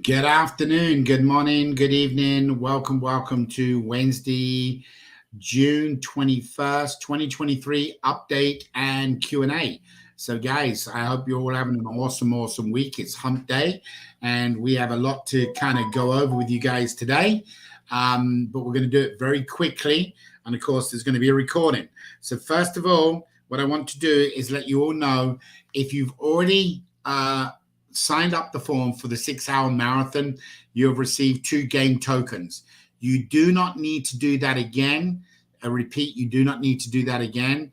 Good afternoon, good morning, good evening. Welcome to Wednesday, June 21st, 2023 update and Q&A. So guys, I hope you're all having an awesome week. It's hump day and we have a lot to kind of go over with you guys today. But we're going to do it very quickly. And of course, there's going to be a recording. So first of all, what I want to do is let you all know if you've already signed up the form for the 6-hour marathon, you have received 2 game tokens. You do not need to do that again. I repeat, you do not need to do that again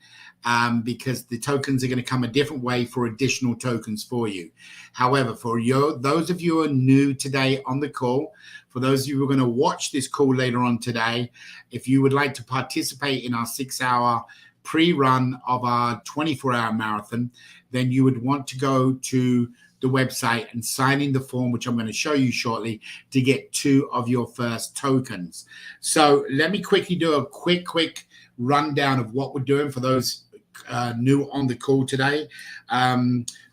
because the tokens are going to come a different way for additional tokens for you. However, for those of you who are new today on the call, for those of you who are going to watch this call later on today, if you would like to participate in our 6-hour pre-run of our 24-hour marathon, then you would want to go to the website and sign in the form, which I'm going to show you shortly, to get 2 of your first tokens. So let me quickly do a quick rundown of what we're doing for those new on the call today.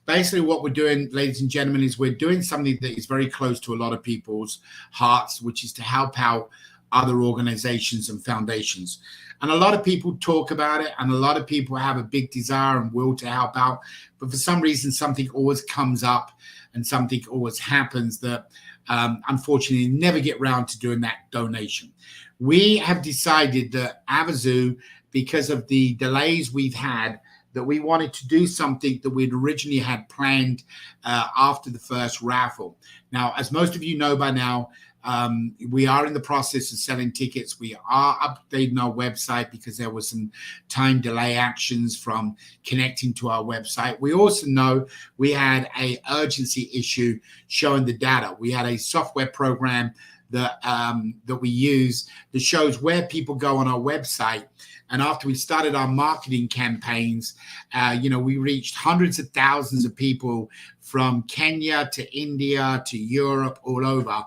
Basically what we're doing, ladies and gentlemen, is we're doing something that is very close to a lot of people's hearts, which is to help out other organizations and foundations. And a lot of people talk about it, and a lot of people have a big desire and will to help out. But for some reason, something always comes up and something always happens that unfortunately never get around to doing that donation. We have decided that Avazoo, because of the delays we've had, that we wanted to do something that we'd originally had planned after the first raffle. Now, as most of you know by now, we are in the process of selling tickets. We are updating our website because there was some time delay actions from connecting to our website. We also know we had an urgency issue showing the data. We had a software program that we use that shows where people go on our website. And after we started our marketing campaigns, we reached hundreds of thousands of people from Kenya to India to Europe, all over,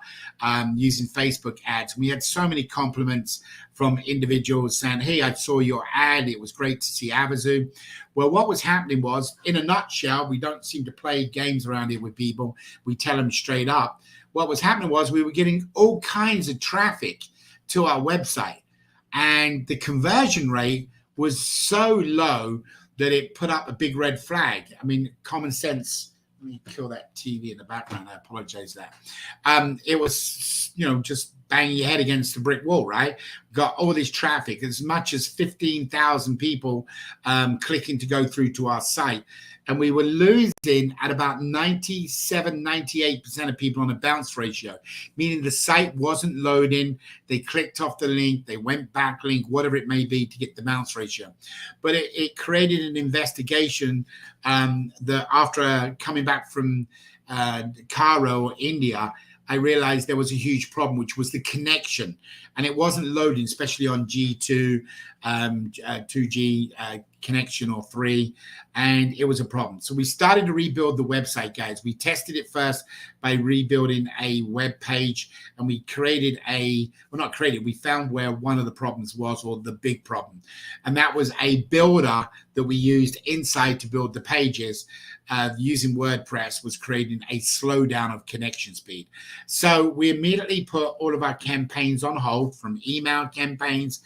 using Facebook ads. We had so many compliments from individuals saying, hey, I saw your ad. It was great to see Avazoo. Well, what was happening was, in a nutshell, we don't seem to play games around here with people. We tell them straight up. What was happening was we were getting all kinds of traffic to our website. And the conversion rate was so low that it put up a big red flag. I mean, common sense. Let me kill that TV in the background. I apologize for that. It was, just banging your head against the brick wall, right? Got all this traffic, as much as 15,000 people clicking to go through to our site. And we were losing at about 97, 98% of people on a bounce ratio, meaning the site wasn't loading. They clicked off the link, they went back link, whatever it may be, to get the bounce ratio. But it created an investigation that after coming back from Cairo, India, I realized there was a huge problem, which was the connection. And it wasn't loading, especially on G2, 2G connection or 3, and it was a problem. So we started to rebuild the website, guys. We tested it first by rebuilding a web page, and we created we found where one of the problems was, or the big problem. And that was a builder that we used inside to build the pages using WordPress was creating a slowdown of connection speed. So we immediately put all of our campaigns on hold, from email campaigns,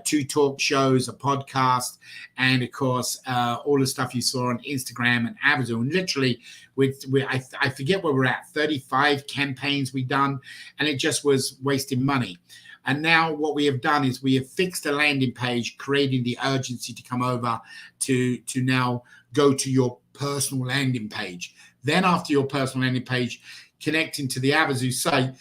2 talk shows, a podcast, and of course, all the stuff you saw on Instagram and Avazoo. And literally, I forget where we're at, 35 campaigns we've done, and it just was wasting money. And now what we have done is we have fixed a landing page, creating the urgency to come over to now go to your personal landing page. Then after your personal landing page, connecting to the Avazoo site,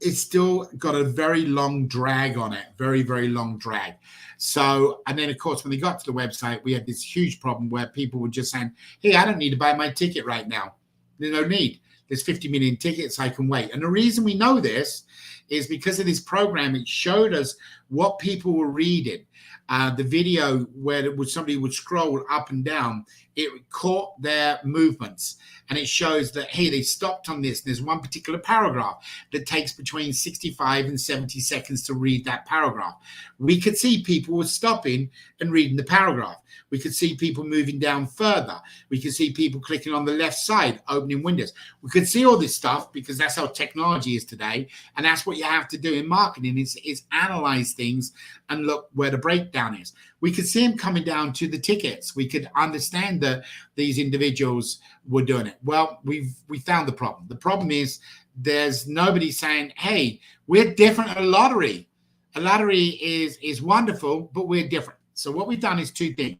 it's still got a very long drag on it, very long drag. So, and then of course, when they got to the website, we had this huge problem where people were just saying, hey, I don't need to buy my ticket right now. There's no need. There's 50 million tickets, I can wait. And the reason we know this is because of this program. It showed us what people were reading. The video where somebody would scroll up and down, it caught their movements, and it shows that, hey, they stopped on this. There's one particular paragraph that takes between 65 and 70 seconds to read that paragraph. We could see people were stopping and reading the paragraph. We could see people moving down further. We could see people clicking on the left side, opening windows. We could see all this stuff because that's how technology is today. And that's what you have to do in marketing is analyze things and look where the breakdown is. We could see them coming down to the tickets. We could understand that these individuals were doing it. Well, we found the problem. The problem is there's nobody saying, hey, we're different at a lottery. A lottery is wonderful, but we're different. So what we've done is two things.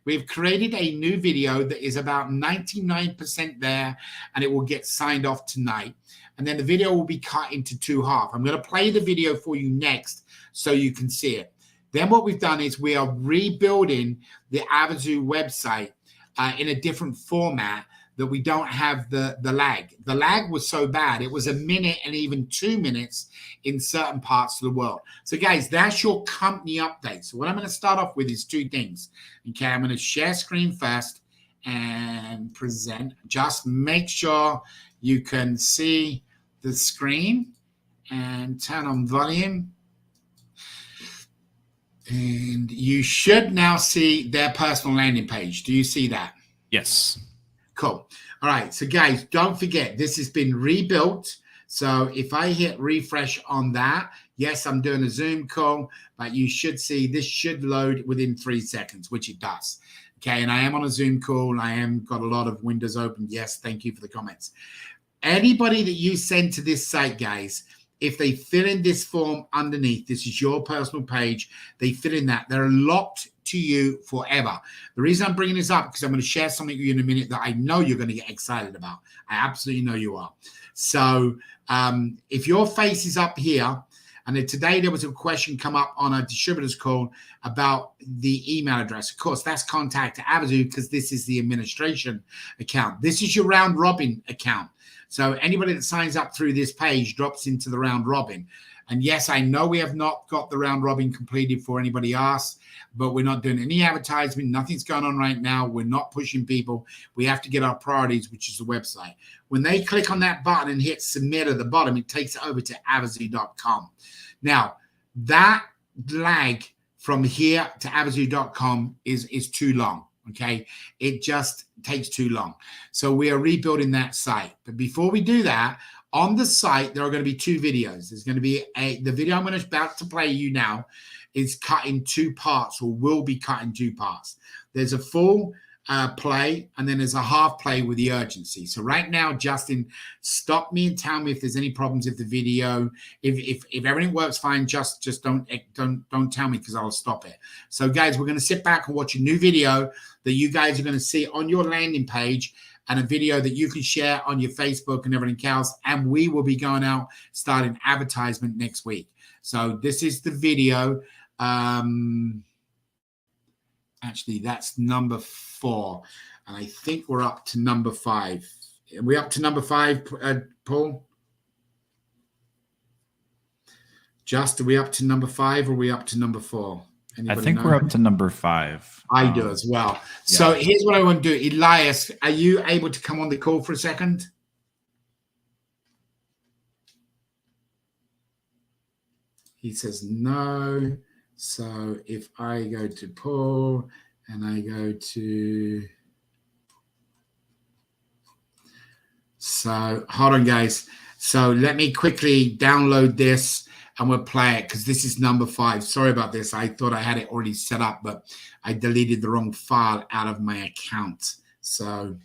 We've created a new video that is about 99% there, and it will get signed off tonight. And then the video will be cut into two halves. I'm going to play the video for you next so you can see it. Then what we've done is we are rebuilding the Avazoo website in a different format that we don't have the lag. The lag was so bad. It was a minute and even 2 minutes in certain parts of the world. So guys, that's your company update. So what I'm going to start off with is two things. Okay, I'm going to share screen first and present. Just make sure you can see the screen and turn on volume. And you should now see their personal landing page. Do you see that? Yes. Cool. All right. So guys, don't forget, this has been rebuilt. So if I hit refresh on that, yes, I'm doing a Zoom call, but you should see this should load within 3 seconds, which it does. Okay. And I am on a Zoom call. I am got a lot of windows open. Yes. Thank you for the comments. Anybody that you send to this site, guys, if they fill in this form underneath, this is your personal page, they fill in that, they're locked to you forever. The reason I'm bringing this up because I'm going to share something with you in a minute that I know you're going to get excited about. I absolutely know you are. So if your face is up here, and then today there was a question come up on a distributor's call about the email address. Of course, that's contact Avazoo because this is the administration account. This is your round robin account. So anybody that signs up through this page drops into the round robin. And yes, I know we have not got the round robin completed for anybody else, but we're not doing any advertisement. Nothing's going on right now. We're not pushing people. We have to get our priorities, which is the website. When they click on that button and hit submit at the bottom, it takes it over to avazoo.com. Now, that lag from here to avazoo.com is too long. Okay, it just takes too long. So we are rebuilding that site. But before we do that, on the site, there are going to be two videos. There's going to be the video I'm about to play you now is cut in two parts or will be cut in two parts. There's a full play and then there's a half play with the urgency. So right now, Justin, stop me and tell me if there's any problems with the video. If everything works fine, just don't tell me because I'll stop it. So guys, we're going to sit back and watch a new video that you guys are going to see on your landing page and a video that you can share on your Facebook and everything else. And we will be going out starting advertisement next week. So this is the video. Actually, that's number 4. And I think we're up to number 5. Are we up to number 5, Paul? Just, are we up to number 5 or are we up to number 4? Anybody I think we're up to number 5. I do as well. Yeah. So here's what I want to do. Elias, are you able to come on the call for a second? He says no. So if I go to Paul and I go to... So hold on, guys. So let me quickly download this and we'll play it because this is number 5. Sorry about this. I thought I had it already set up, but I deleted the wrong file out of my account. So,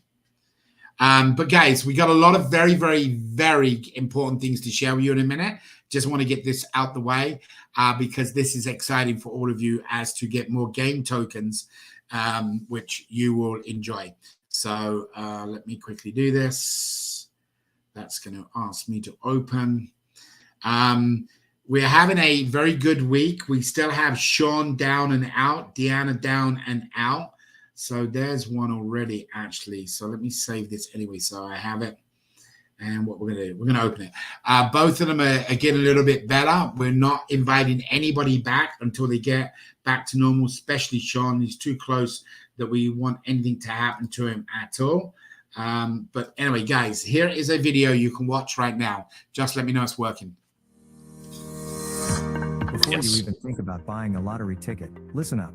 but guys, we got a lot of very, very, very important things to share with you in a minute. Just want to get this out the way because this is exciting for all of you as to get more game tokens, which you will enjoy. So let me quickly do this. That's going to ask me to open. We're having a very good week. We still have Sean down and out, Deanna down and out. So there's one already, actually. So let me save this anyway. So I have it. And what we're going to do, we're going to open it. Both of them are getting a little bit better. We're not inviting anybody back until they get back to normal, especially Sean. He's too close that we want anything to happen to him at all. But anyway, guys, here is a video you can watch right now. Just let me know it's working. Before you even think about buying a lottery ticket, listen up.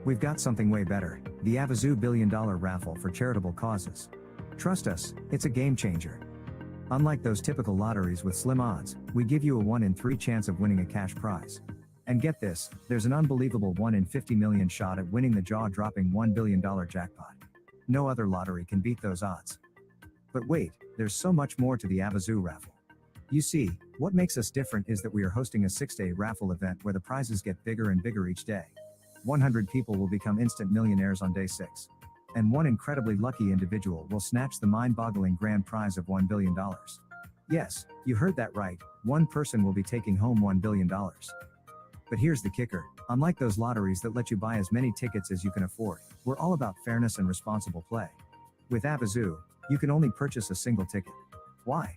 We've got something way better. The Avazoo Billion Dollar Raffle for charitable causes. Trust us, it's a game changer. Unlike those typical lotteries with slim odds, we give you a 1 in 3 chance of winning a cash prize. And get this, there's an unbelievable 1 in 50 million shot at winning the jaw-dropping $1 billion jackpot. No other lottery can beat those odds. But wait, there's so much more to the Avazoo raffle. You see, what makes us different is that we are hosting a 6-day raffle event where the prizes get bigger and bigger each day. 100 people will become instant millionaires on day 6. And one incredibly lucky individual will snatch the mind-boggling grand prize of $1 billion. Yes, you heard that right, one person will be taking home $1 billion. But here's the kicker, unlike those lotteries that let you buy as many tickets as you can afford, we're all about fairness and responsible play. With Avazoo, you can only purchase a single ticket. Why?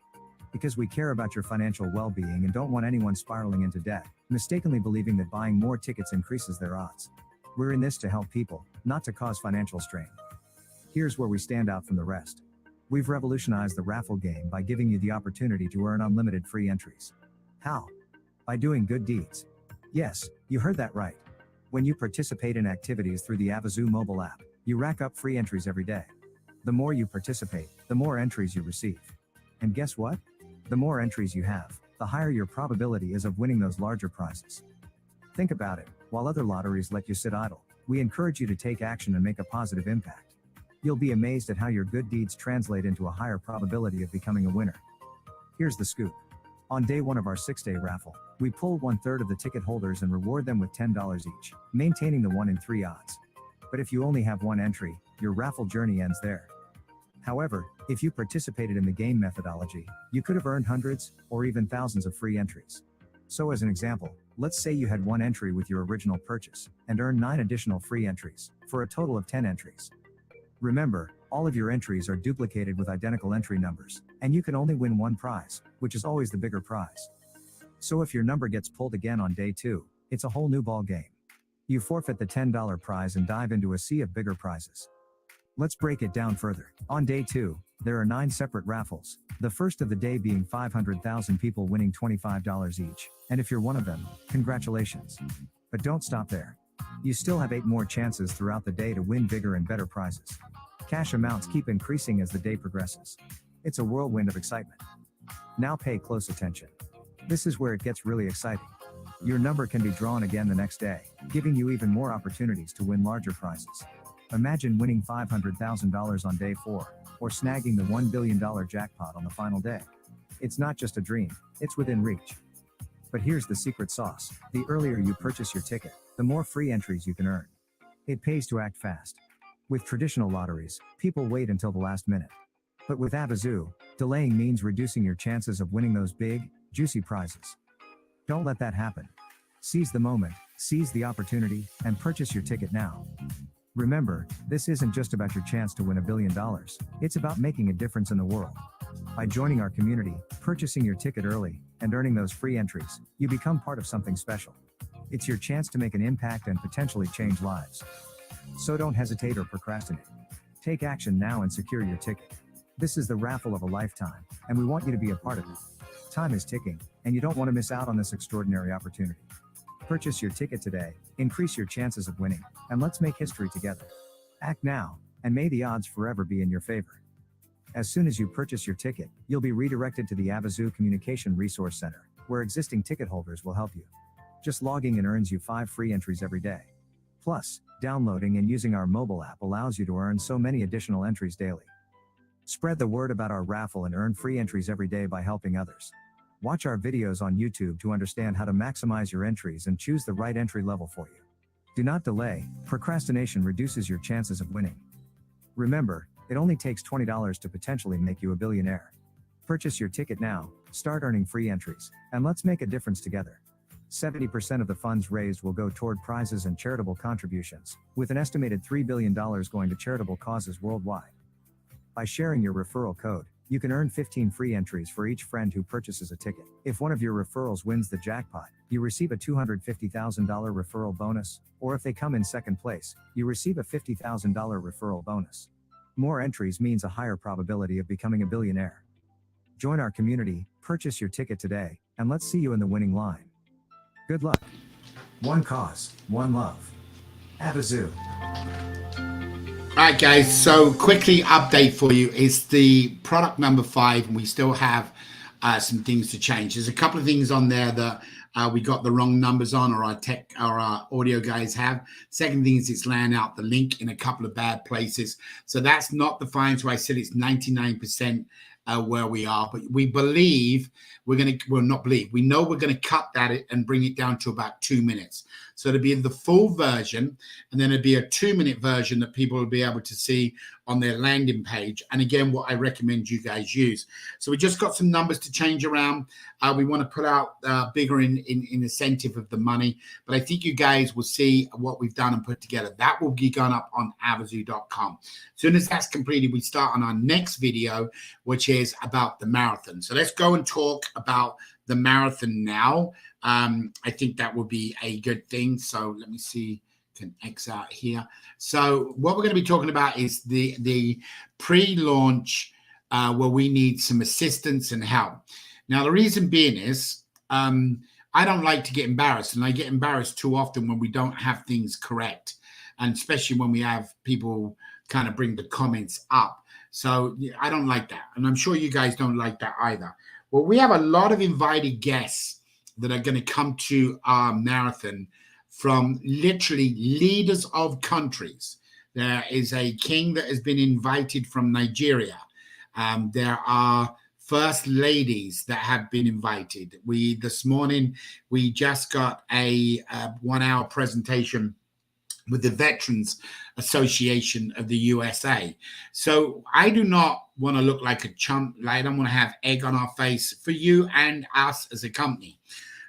Because we care about your financial well-being and don't want anyone spiraling into debt, mistakenly believing that buying more tickets increases their odds. We're in this to help people, not to cause financial strain. Here's where we stand out from the rest. We've revolutionized the raffle game by giving you the opportunity to earn unlimited free entries. How? By doing good deeds. Yes, you heard that right. When you participate in activities through the Avazoo mobile app, you rack up free entries every day. The more you participate, the more entries you receive. And guess what? The more entries you have, the higher your probability is of winning those larger prizes. Think about it, while other lotteries let you sit idle, we encourage you to take action and make a positive impact. You'll be amazed at how your good deeds translate into a higher probability of becoming a winner. Here's the scoop. On day 1 of our 6-day raffle, we pull 1/3 of the ticket holders and reward them with $10 each, maintaining the 1 in 3 odds. But if you only have one entry, your raffle journey ends there. However, if you participated in the game methodology, you could have earned hundreds, or even thousands of free entries. So as an example, let's say you had 1 entry with your original purchase, and earned 9 additional free entries, for a total of 10 entries. Remember, all of your entries are duplicated with identical entry numbers, and you can only win one prize, which is always the bigger prize. So if your number gets pulled again on day 2, it's a whole new ball game. You forfeit the $10 prize and dive into a sea of bigger prizes. Let's break it down further. On day 2, there are 9 separate raffles, the first of the day being 500,000 people winning $25 each, and if you're one of them, congratulations. But don't stop there. You still have 8 more chances throughout the day to win bigger and better prizes. Cash amounts keep increasing as the day progresses. It's a whirlwind of excitement. Now pay close attention. This is where it gets really exciting. Your number can be drawn again the next day, giving you even more opportunities to win larger prizes. Imagine winning $500,000 on day 4, or snagging the $1 billion jackpot on the final day. It's not just a dream, it's within reach. But here's the secret sauce. The earlier you purchase your ticket, the more free entries you can earn. It pays to act fast. With traditional lotteries, people wait until the last minute. But with Avazoo, delaying means reducing your chances of winning those big, juicy prizes. Don't let that happen. Seize the moment, seize the opportunity, and purchase your ticket now. Remember, this isn't just about your chance to win $1 billion, it's about making a difference in the world. By joining our community, purchasing your ticket early, and earning those free entries, you become part of something special. It's your chance to make an impact and potentially change lives. So don't hesitate or procrastinate. Take action now and secure your ticket. This is the raffle of a lifetime, and we want you to be a part of it. Time is ticking, and you don't want to miss out on this extraordinary opportunity. Purchase your ticket today, increase your chances of winning, and let's make history together. Act now, and may the odds forever be in your favor. As soon as you purchase your ticket, you'll be redirected to the Avazoo Communication Resource Center, where existing ticket holders will help you. Just logging in earns you 5 free entries every day. Plus, downloading and using our mobile app allows you to earn so many additional entries daily. Spread the word about our raffle and earn free entries every day by helping others. Watch our videos on YouTube to understand how to maximize your entries and choose the right entry level for you. Do not delay, procrastination reduces your chances of winning. Remember, it only takes $20 to potentially make you a billionaire. Purchase your ticket now, start earning free entries, and let's make a difference together. 70% of the funds raised will go toward prizes and charitable contributions, with an estimated $3 billion going to charitable causes worldwide. By sharing your referral code, you can earn 15 free entries for each friend who purchases a ticket. If one of your referrals wins the jackpot, you receive a $250,000 referral bonus, or if they come in second place, you receive a $50,000 referral bonus. More entries means a higher probability of becoming a billionaire. Join our community, purchase your ticket today, and let's see you in the winning line. Good luck. One cause, one love. Avazoo. All right, guys. So quickly update for you is the product number 5, and we still have some things to change. There's a couple of things on there that we got the wrong numbers on, or our audio guys have. Second thing is it's laying out the link in a couple of bad places. So that's not the fine. So I said it's 99% where we are, but we believe we know we're going to cut that and bring it down to about 2 minutes. So it'll be the full version, and then it'll be a 2-minute version that people will be able to see on their landing page. And again, what I recommend you guys use. So we just got some numbers to change around. We want to put out bigger in incentive of the money, but I think you guys will see what we've done and put together. That will be going up on avazoo.com. As soon as that's completed, we start on our next video, which is about the marathon. So let's go and talk about the marathon now. I think that will be a good thing. So let me see, can X out here. So what we're going to be talking about is the pre-launch where we need some assistance and help. Now, the reason being is I don't like to get embarrassed, and I get embarrassed too often when we don't have things correct, and especially when we have people kind of bring the comments up. So I don't like that, and I'm sure you guys don't like that either. Well, we have a lot of invited guests that are going to come to our marathon from literally leaders of countries. There is a king that has been invited from Nigeria. There are first ladies that have been invited. This morning, we just got a 1-hour presentation with the Veterans Association of the USA. So I do not want to look like a chump. I don't want to have egg on our face for you and us as a company.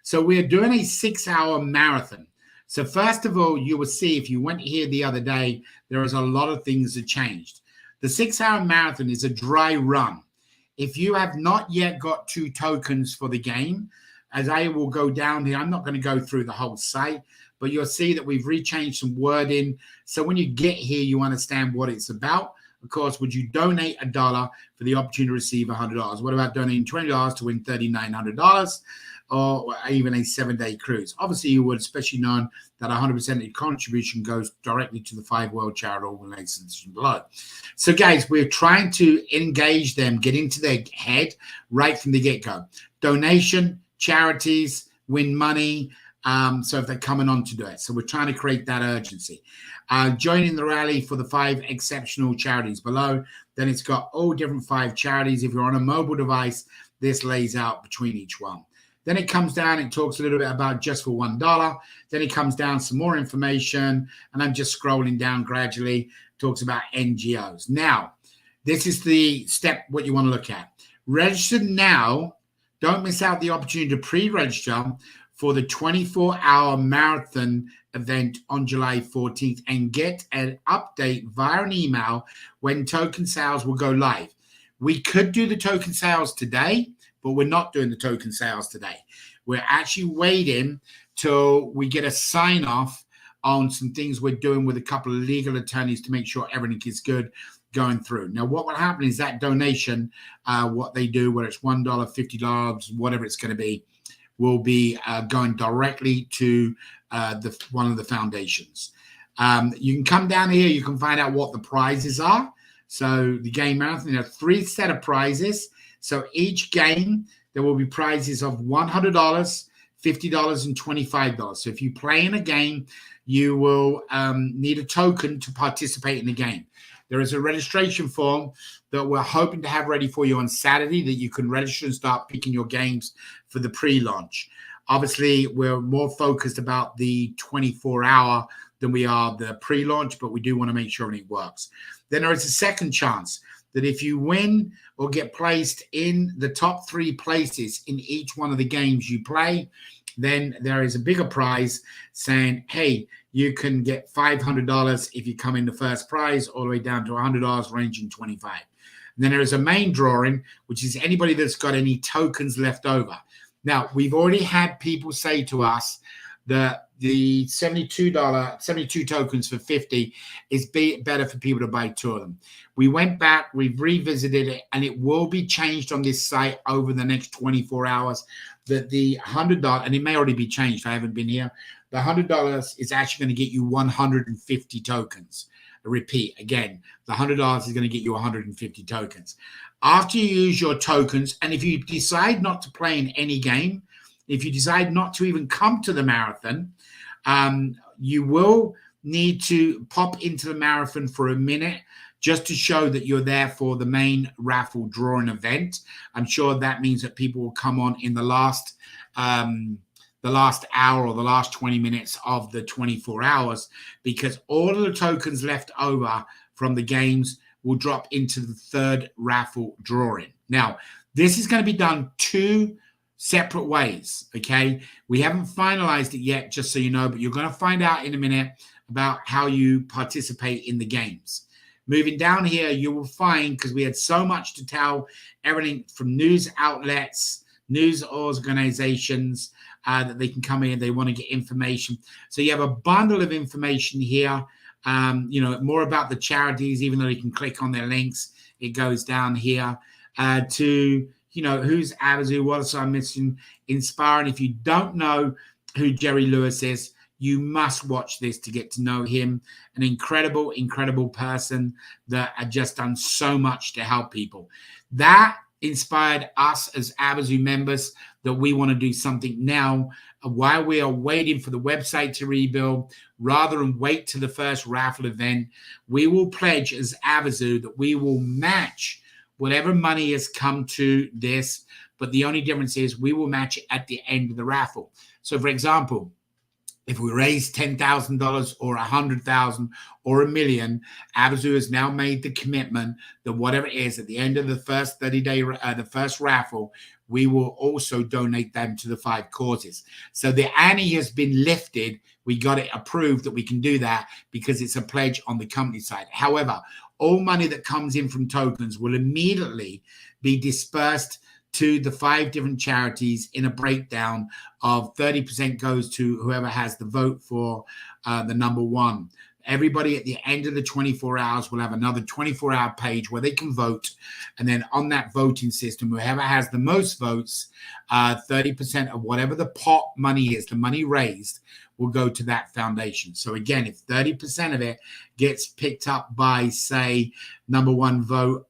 So we're doing a 6-hour marathon. So first of all, you will see if you went here the other day, there is a lot of things that changed. The 6-hour marathon is a dry run. If you have not yet got 2 tokens for the game, as I will go down here, I'm not going to go through the whole site, but you'll see that we've rechanged some wording. So when you get here, you understand what it's about. Of course, would you donate $1 for the opportunity to receive $100? What about donating $20 to win $3,900? Or even a 7-day cruise? Obviously, you would, especially knowing that 100% of your contribution goes directly to the 5 World Charity Organizations below. So, guys, we're trying to engage them, get into their head right from the get-go. Donation, charities, win money. So if they're coming on to do it. So we're trying to create that urgency. Joining the rally for the 5 exceptional charities below. Then it's got all different 5 charities. If you're on a mobile device, this lays out between each one. Then it comes down, it talks a little bit about just for $1. Then it comes down some more information, and I'm just scrolling down gradually, talks about NGOs. Now, this is the step what you want to look at. Register now. Don't miss out the opportunity to pre-register for the 24-hour marathon event on July 14th and get an update via an email when token sales will go live. We could do the token sales today, but we're not doing the token sales today. We're actually waiting till we get a sign off on some things we're doing with a couple of legal attorneys to make sure everything is good going through. Now, what will happen is that donation, what they do, whether it's $1, $50, whatever it's going to be, will be going directly to one of the foundations. You can come down here. You can find out what the prizes are. So the game marathon, there are 3 set of prizes. So each game, there will be prizes of $100, $50, and $25. So if you play in a game, you will need a token to participate in the game. There is a registration form that we're hoping to have ready for you on Saturday that you can register and start picking your games for the pre-launch. Obviously, we're more focused about the 24-hour than we are the pre-launch, but we do want to make sure everything works. Then there is a second chance that if you win or get placed in the top 3 places in each one of the games you play, then there is a bigger prize saying, hey, you can get $500 if you come in the first prize, all the way down to $100, ranging $25. And then there is a main drawing, which is anybody that's got any tokens left over. Now, we've already had people say to us that the $72 tokens for 50 is better for people to buy 2 of them. We went back, we've revisited it, and it will be changed on this site over the next 24 hours. That the $100, and it may already be changed, I haven't been here, the $100 is actually going to get you 150 tokens. repeat again, the $100 is going to get you 150 tokens. After you use your tokens, and if you decide not to play in any game, if you decide not to even come to the marathon, you will need to pop into the marathon for a minute just to show that you're there for the main raffle drawing event. I'm sure that means that people will come on in the last hour or the last 20 minutes of the 24 hours, because all of the tokens left over from the games will drop into the third raffle drawing. Now, this is going to be done 2 separate ways, okay? We haven't finalized it yet, just so you know, but you're going to find out in a minute about how you participate in the games. Moving down here, you will find, because we had so much to tell, everything from news outlets, news organizations, that they can come in, they want to get information. So you have a bundle of information here, more about the charities, even though you can click on their links, it goes down here to, who's Avazoo, what is our mission, inspiring. If you don't know who Jerry Lewis is, you must watch this to get to know him. An incredible, incredible person that had just done so much to help people. That inspired us as Avazoo members that we want to do something now while we are waiting for the website to rebuild. Rather than wait to the first raffle event, we will pledge as Avazoo that we will match whatever money has come to this, but the only difference is we will match it at the end of the raffle. So, for example, if we raise $10,000 or $100,000 or $1 million, Avazoo has now made the commitment that whatever it is at the end of the first 30-day, the first raffle, we will also donate them to the 5 causes. So the ante has been lifted. We got it approved that we can do that because it's a pledge on the company side. However, all money that comes in from tokens will immediately be dispersed to the 5 different charities in a breakdown of 30% goes to whoever has the vote for the number 1. Everybody at the end of the 24 hours will have another 24-hour page where they can vote. And then on that voting system, whoever has the most votes, 30% of whatever the pot money is, the money raised, will go to that foundation. So again, if 30% of it gets picked up by, say, number 1 vote,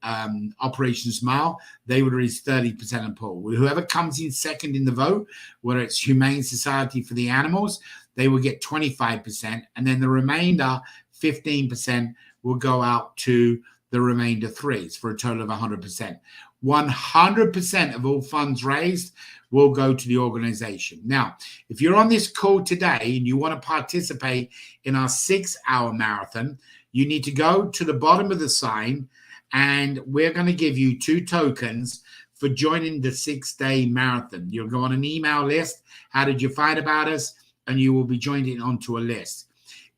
Operation Smile, they would raise 30% of pool. Whoever comes in second in the vote, whether it's Humane Society for the Animals, they will get 25%. And then the remainder, 15%, will go out to the remainder 3s for a total of 100%. 100% of all funds raised will go to the organization. Now, if you're on this call today and you want to participate in our 6-hour marathon, you need to go to the bottom of the sign, and we're going to give you 2 tokens for joining the 6-day marathon. You'll go on an email list. How did you find about us? And you will be joined in onto a list.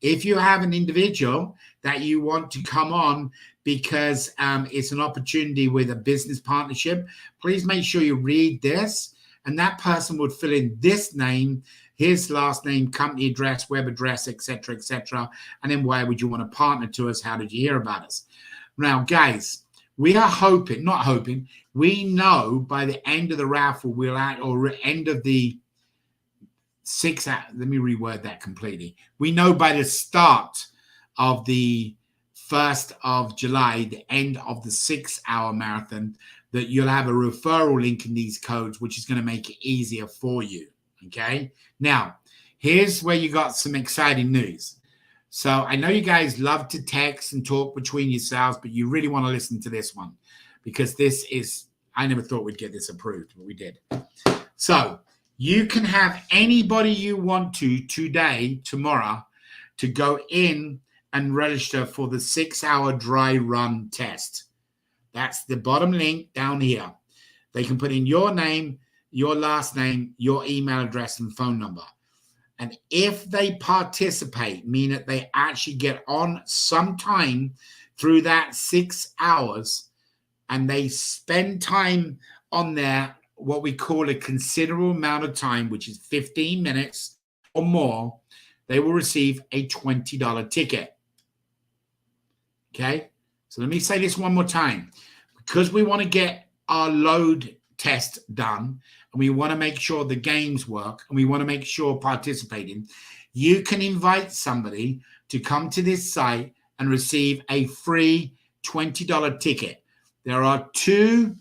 If you have an individual that you want to come on because it's an opportunity with a business partnership, please make sure you read this, and that person would fill in this name, his last name, company address, web address, etc., and then why would you want to partner to us? How did you hear about us? Now, guys, we are we know by the end of the raffle, or end of the 6 hours, let me reword that completely. We know by the start of the 1st of July, the end of the 6-hour marathon, that you'll have a referral link in these codes, which is going to make it easier for you. Okay. Now, here's where you got some exciting news. So I know you guys love to text and talk between yourselves, but you really want to listen to this one because this is, I never thought we'd get this approved, but we did. So you can have anybody you want to today, tomorrow, to go in and register for the 6-hour dry run test. That's the bottom link down here. They can put in your name, your last name, your email address, and phone number. And if they participate, meaning that they actually get on sometime through that 6 hours, and they spend time on there, what we call a considerable amount of time, which is 15 minutes or more, they will receive a $20 ticket. Okay? So let me say this one more time. Because we want to get our load test done, and we want to make sure the games work, and we want to make sure participating, you can invite somebody to come to this site and receive a free $20 ticket. There are two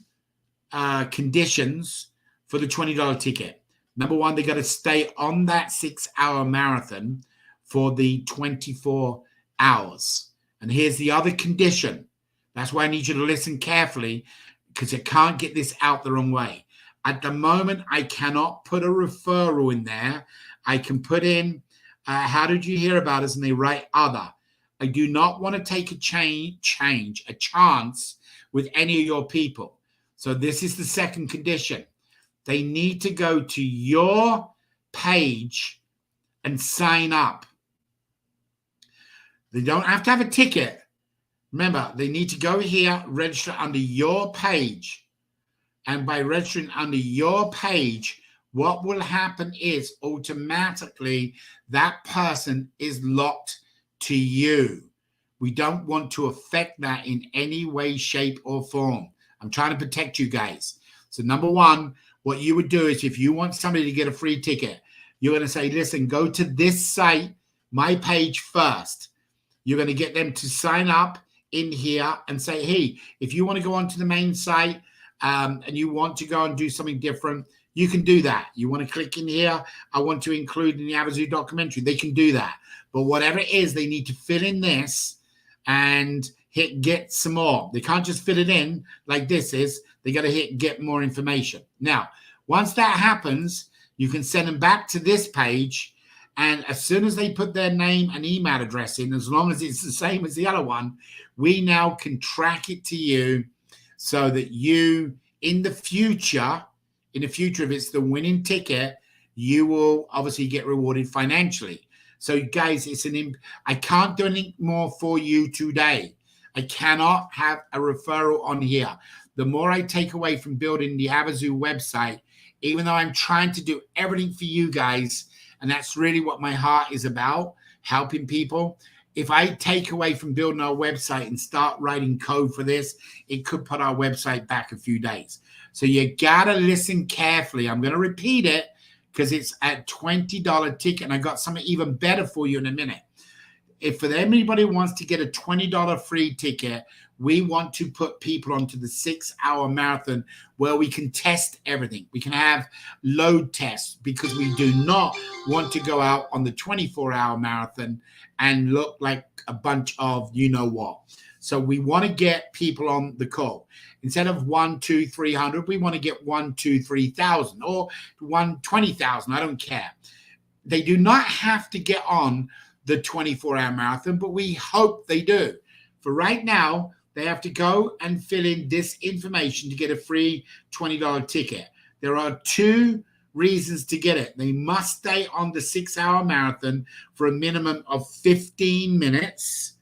conditions for the $20 ticket. Number one, they got to stay on that 6-hour marathon for the 24 hours. And here's the other condition. That's why I need you to listen carefully, because I can't get this out the wrong way. At the moment, I cannot put a referral in there. I can put in, how did you hear about us? And they write other. I do not want to take a chance with any of your people. So this is the second condition. They need to go to your page and sign up. They don't have to have a ticket. Remember, they need to go here, register under your page. And by registering under your page, what will happen is automatically that person is locked to you. We don't want to affect that in any way, shape, or form. I'm trying to protect you guys. So number one, what you would do is if you want somebody to get a free ticket, you're going to say, listen, go to this site, my page first. You're going to get them to sign up in here and say, hey, if you want to go onto the main site and you want to go and do something different, you can do that. You want to click in here, I want to include in the Avazoo documentary, they can do that. But whatever it is, they need to fill in this and hit get some more. They can't just fill it in like this is. They got to hit get more information. Now, once that happens, you can send them back to this page. And as soon as they put their name and email address in, as long as it's the same as the other one, we now can track it to you so that you, in the future, if it's the winning ticket, you will obviously get rewarded financially. So guys, I can't do anything more for you today. I cannot have a referral on here. The more I take away from building the Avazoo website, even though I'm trying to do everything for you guys, and that's really what my heart is about, helping people. If I take away from building our website and start writing code for this, it could put our website back a few days. So you got to listen carefully. I'm going to repeat it because it's a $20 ticket, and I got something even better for you in a minute. If for anybody who wants to get a $20 free ticket, we want to put people onto the 6-hour marathon where we can test everything. We can have load tests because we do not want to go out on the 24-hour marathon and look like a bunch of you-know-what. So we want to get people on the call. Instead of 1, 2, 300, we want to get 1, 2, 3,000 or 20,000. I don't care. They do not have to get on the 24-hour marathon, but we hope they do. For right now, they have to go and fill in this information to get a free $20 ticket. There are two reasons to get it. They must stay on the 6-hour marathon for a minimum of 15 minutes,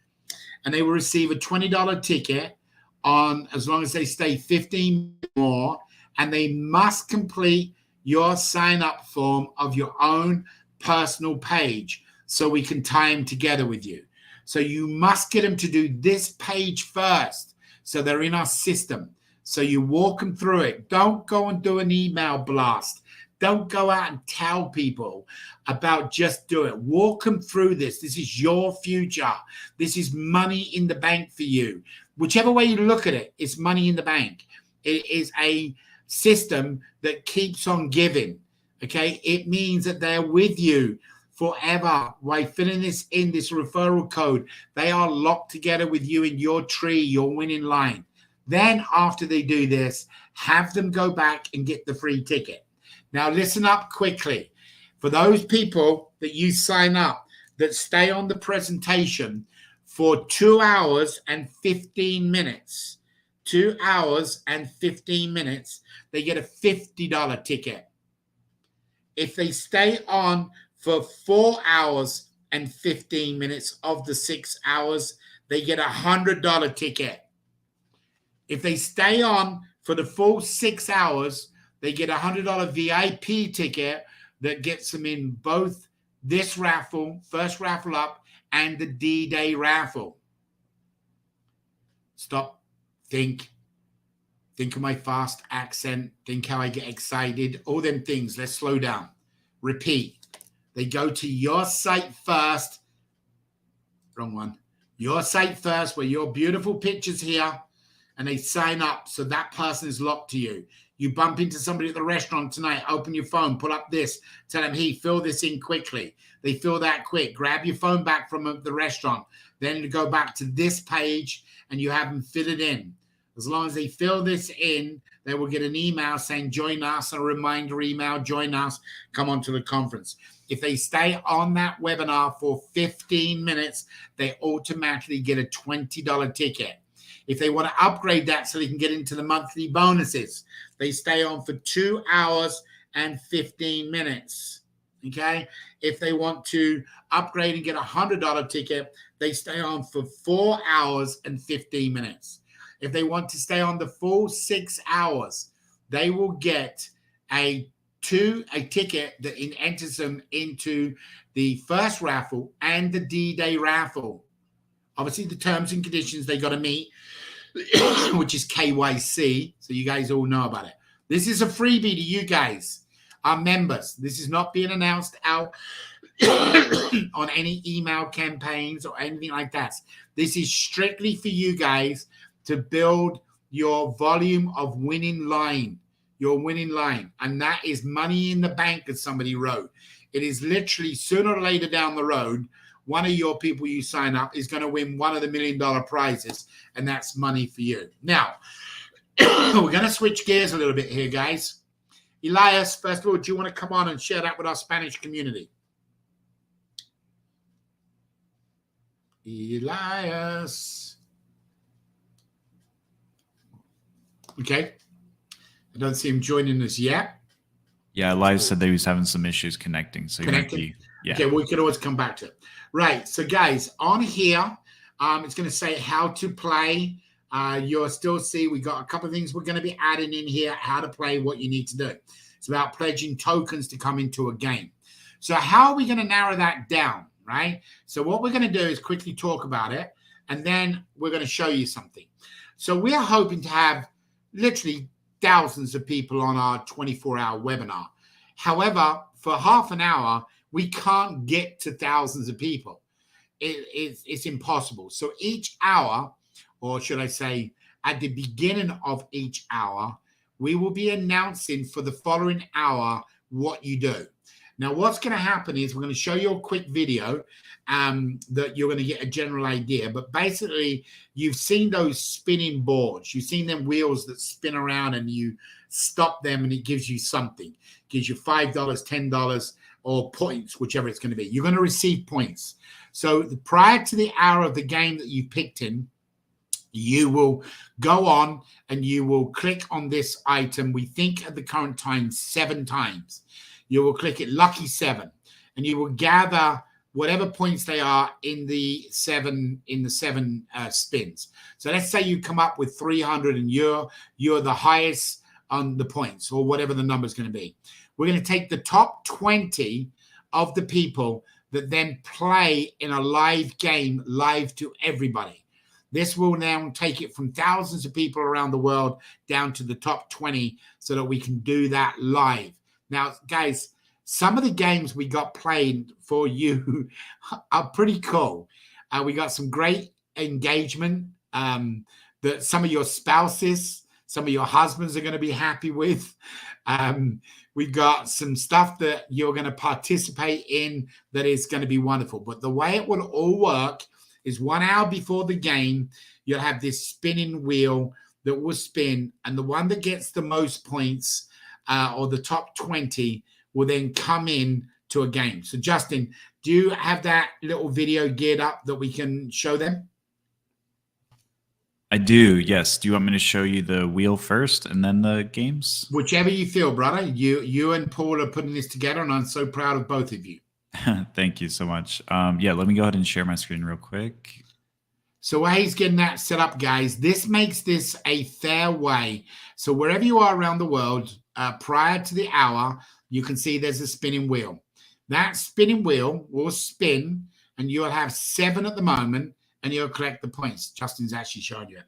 and they will receive a $20 ticket on as long as they stay 15 more, and they must complete your sign-up form of your own personal page so we can tie them together with you. So you must get them to do this page first so they're in our system. So you walk them through it. Don't go and do an email blast. Don't go out and tell people about just do it. Walk them through this. This is your future. This is money in the bank for you. Whichever way you look at it, it's money in the bank. It is a system that keeps on giving. Okay? It means that they're with you forever. By filling this in, this referral code, they are locked together with you in your tree, your winning line. Then after they do this, have them go back and get the free ticket. Now listen up quickly. For those people that you sign up that stay on the presentation for 2 hours and 15 minutes, 2 hours and 15 minutes, they get a $50 ticket. If they stay on for 4 hours and 15 minutes of the 6 hours, they get a $100 ticket. If they stay on for the full 6 hours, they get a $100 VIP ticket that gets them in both this raffle, first raffle up, and the D-Day raffle. Stop. Think of my fast accent. Think how I get excited. All them things. Let's slow down. Repeat. They go to your site first. Wrong one. Your site first, where your beautiful picture's here, and they sign up, so that person is locked to you. You bump into somebody at the restaurant tonight, open your phone, pull up this, tell them, hey, fill this in quickly. They fill that quick. Grab your phone back from the restaurant. Then you go back to this page, and you have them fill it in. As long as they fill this in, they will get an email saying, join us, a reminder email, join us, come on to the conference. If they stay on that webinar for 15 minutes, they automatically get a $20 ticket. If they want to upgrade that so they can get into the monthly bonuses, they stay on for 2 hours and 15 minutes. Okay. If they want to upgrade and get a $100 ticket, they stay on for 4 hours and 15 minutes. If they want to stay on the full 6 hours, they will get a ticket that enters them into the first raffle and the D-Day raffle. Obviously, the terms and conditions they got to meet, which is KYC. So you guys all know about it. This is a freebie to you guys, our members. This is not being announced out on any email campaigns or anything like that. This is strictly for you guys to build your volume of winning line, your winning line. And that is money in the bank, as somebody wrote. It is literally sooner or later down the road, one of your people you sign up is going to win one of the $1 million prizes, and that's money for you. Now, we're going to switch gears a little bit here, guys. Elias, first of all, do you want to come on and share that with our Spanish community? Elias. Okay. I don't see him joining us yet. Yeah, Elias said that he was having some issues connecting. So he might be, yeah. Okay, we can always come back to it. Right. So, guys, on here, it's going to say how to play. You'll still see we got a couple of things we're going to be adding in here, how to play, what you need to do. It's about pledging tokens to come into a game. So how are we going to narrow that down, right? So what we're going to do is quickly talk about it, and then we're going to show you something. So we are hoping to have literally thousands of people on our 24-hour webinar. However, for half an hour, we can't get to thousands of people. It's impossible. So each hour, or should I say at the beginning of each hour, we will be announcing for the following hour what you do. Now, what's going to happen is we're going to show you a quick video that you're going to get a general idea. But basically, you've seen those spinning boards. You've seen them wheels that spin around and you stop them and it gives you something. It gives you $5, $10, or points, whichever it's going to be. You're going to receive points. So prior to the hour of the game that you picked in, you will go on and you will click on this item. We think at the current time 7 times. You will click it lucky 7, and you will gather whatever points they are in the seven spins. So let's say you come up with 300 and you're the highest on the points, or whatever the number is going to be. We're going to take the top 20 of the people that then play in a live game, live to everybody. This will now take it from thousands of people around the world down to the top 20 so that we can do that live. Now, guys, some of the games we got played for you are pretty cool. We got some great engagement that some of your spouses, some of your husbands are going to be happy with. We got some stuff that you're going to participate in that is going to be wonderful. But the way it will all work is 1 hour before the game, you'll have this spinning wheel that will spin, and the one that gets the most points or the top 20 will then come in to a game. So, Justin, do you have that little video geared up that we can show them? I do, yes. Do you want me to show you the wheel first and then the games? Whichever you feel, brother. You and Paul are putting this together, and I'm so proud of both of you. Thank you so much. Yeah, let me go ahead and share my screen real quick. So while he's getting that set up, guys, this makes this a fair way. So wherever you are around the world, prior to the hour, you can see there's a spinning wheel. That spinning wheel will spin, and you'll have 7 at the moment, and you'll collect the points. Justin's actually showing you it.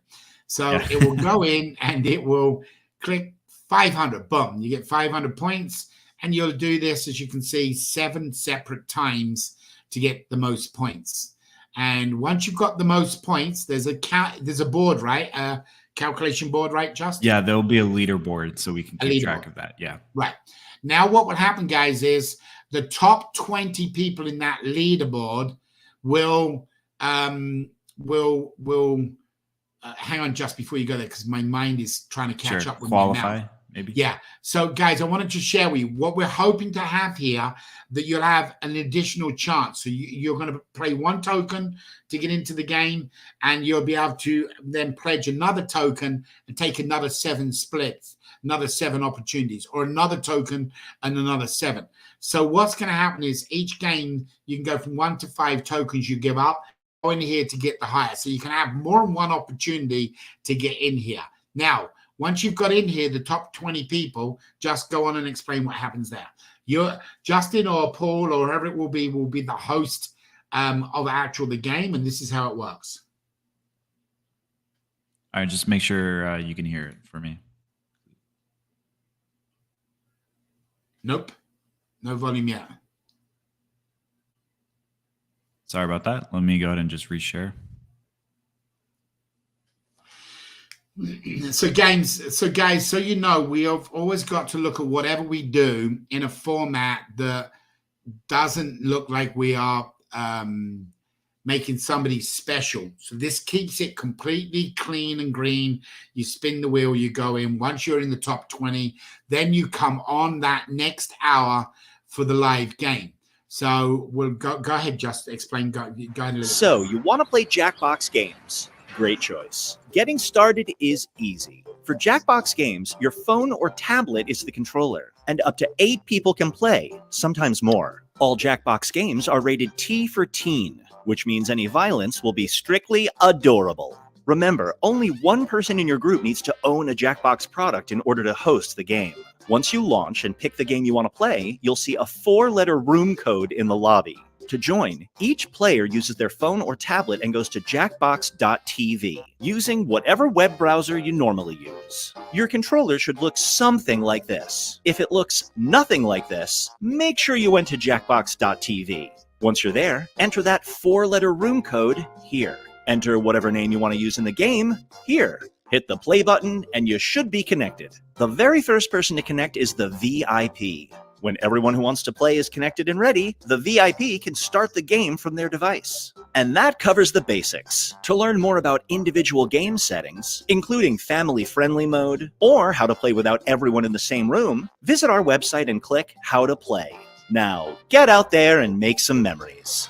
So yeah. It will go in, and it will click 500. Boom. You get 500 points, and you'll do this, as you can see, 7 separate times to get the most points. And once you've got the most points, there's a board, right? A calculation board, right, Justin? Yeah, there'll be a leaderboard so we can keep track of that. Yeah. Right. Now, what will happen, guys, is the top 20 people in that leaderboard will hang on just before you go there, because my mind is trying to catch up with qualify, me now. maybe. Yeah. So, guys, I wanted to share with you what we're hoping to have here, that you'll have an additional chance. So you're going to play one token to get into the game, and you'll be able to then pledge another token and take another 7 splits, another 7 opportunities, or another token and another 7. So what's going to happen is each game, you can go from 1 to 5 tokens you give up, go in here to get the higher. So you can have more than one opportunity to get in here. Now, once you've got in here, the top 20 people, just go on and explain what happens there. Justin or Paul or whoever it will be the host of the game, and this is how it works. All right, just make sure you can hear it for me. Nope. No volume yet. Sorry about that. Let me go ahead and just reshare. So guys, so you know, we have always got to look at whatever we do in a format that doesn't look like we are making somebody special. So this keeps it completely clean and green. You spin the wheel, you go in. Once you're in the top 20, then you come on that next hour for the live game. So we'll go ahead, just explain. Go ahead. So you want to play Jackbox games? Great choice. Getting started is easy. For Jackbox games, your phone or tablet is the controller, and up to 8 people can play, sometimes more. All Jackbox games are rated T for teen, which means any violence will be strictly adorable. Remember, only one person in your group needs to own a Jackbox product in order to host the game. Once you launch and pick the game you want to play, you'll see a 4-letter room code in the lobby. To join, each player uses their phone or tablet and goes to jackbox.tv, using whatever web browser you normally use. Your controller should look something like this. If it looks nothing like this, make sure you went to jackbox.tv. Once you're there, enter that 4-letter room code here. Enter whatever name you want to use in the game here. Hit the play button and you should be connected. The very first person to connect is the VIP. When everyone who wants to play is connected and ready, the VIP can start the game from their device. And that covers the basics. To learn more about individual game settings, including family-friendly mode, or how to play without everyone in the same room, visit our website and click How to Play. Now, get out there and make some memories.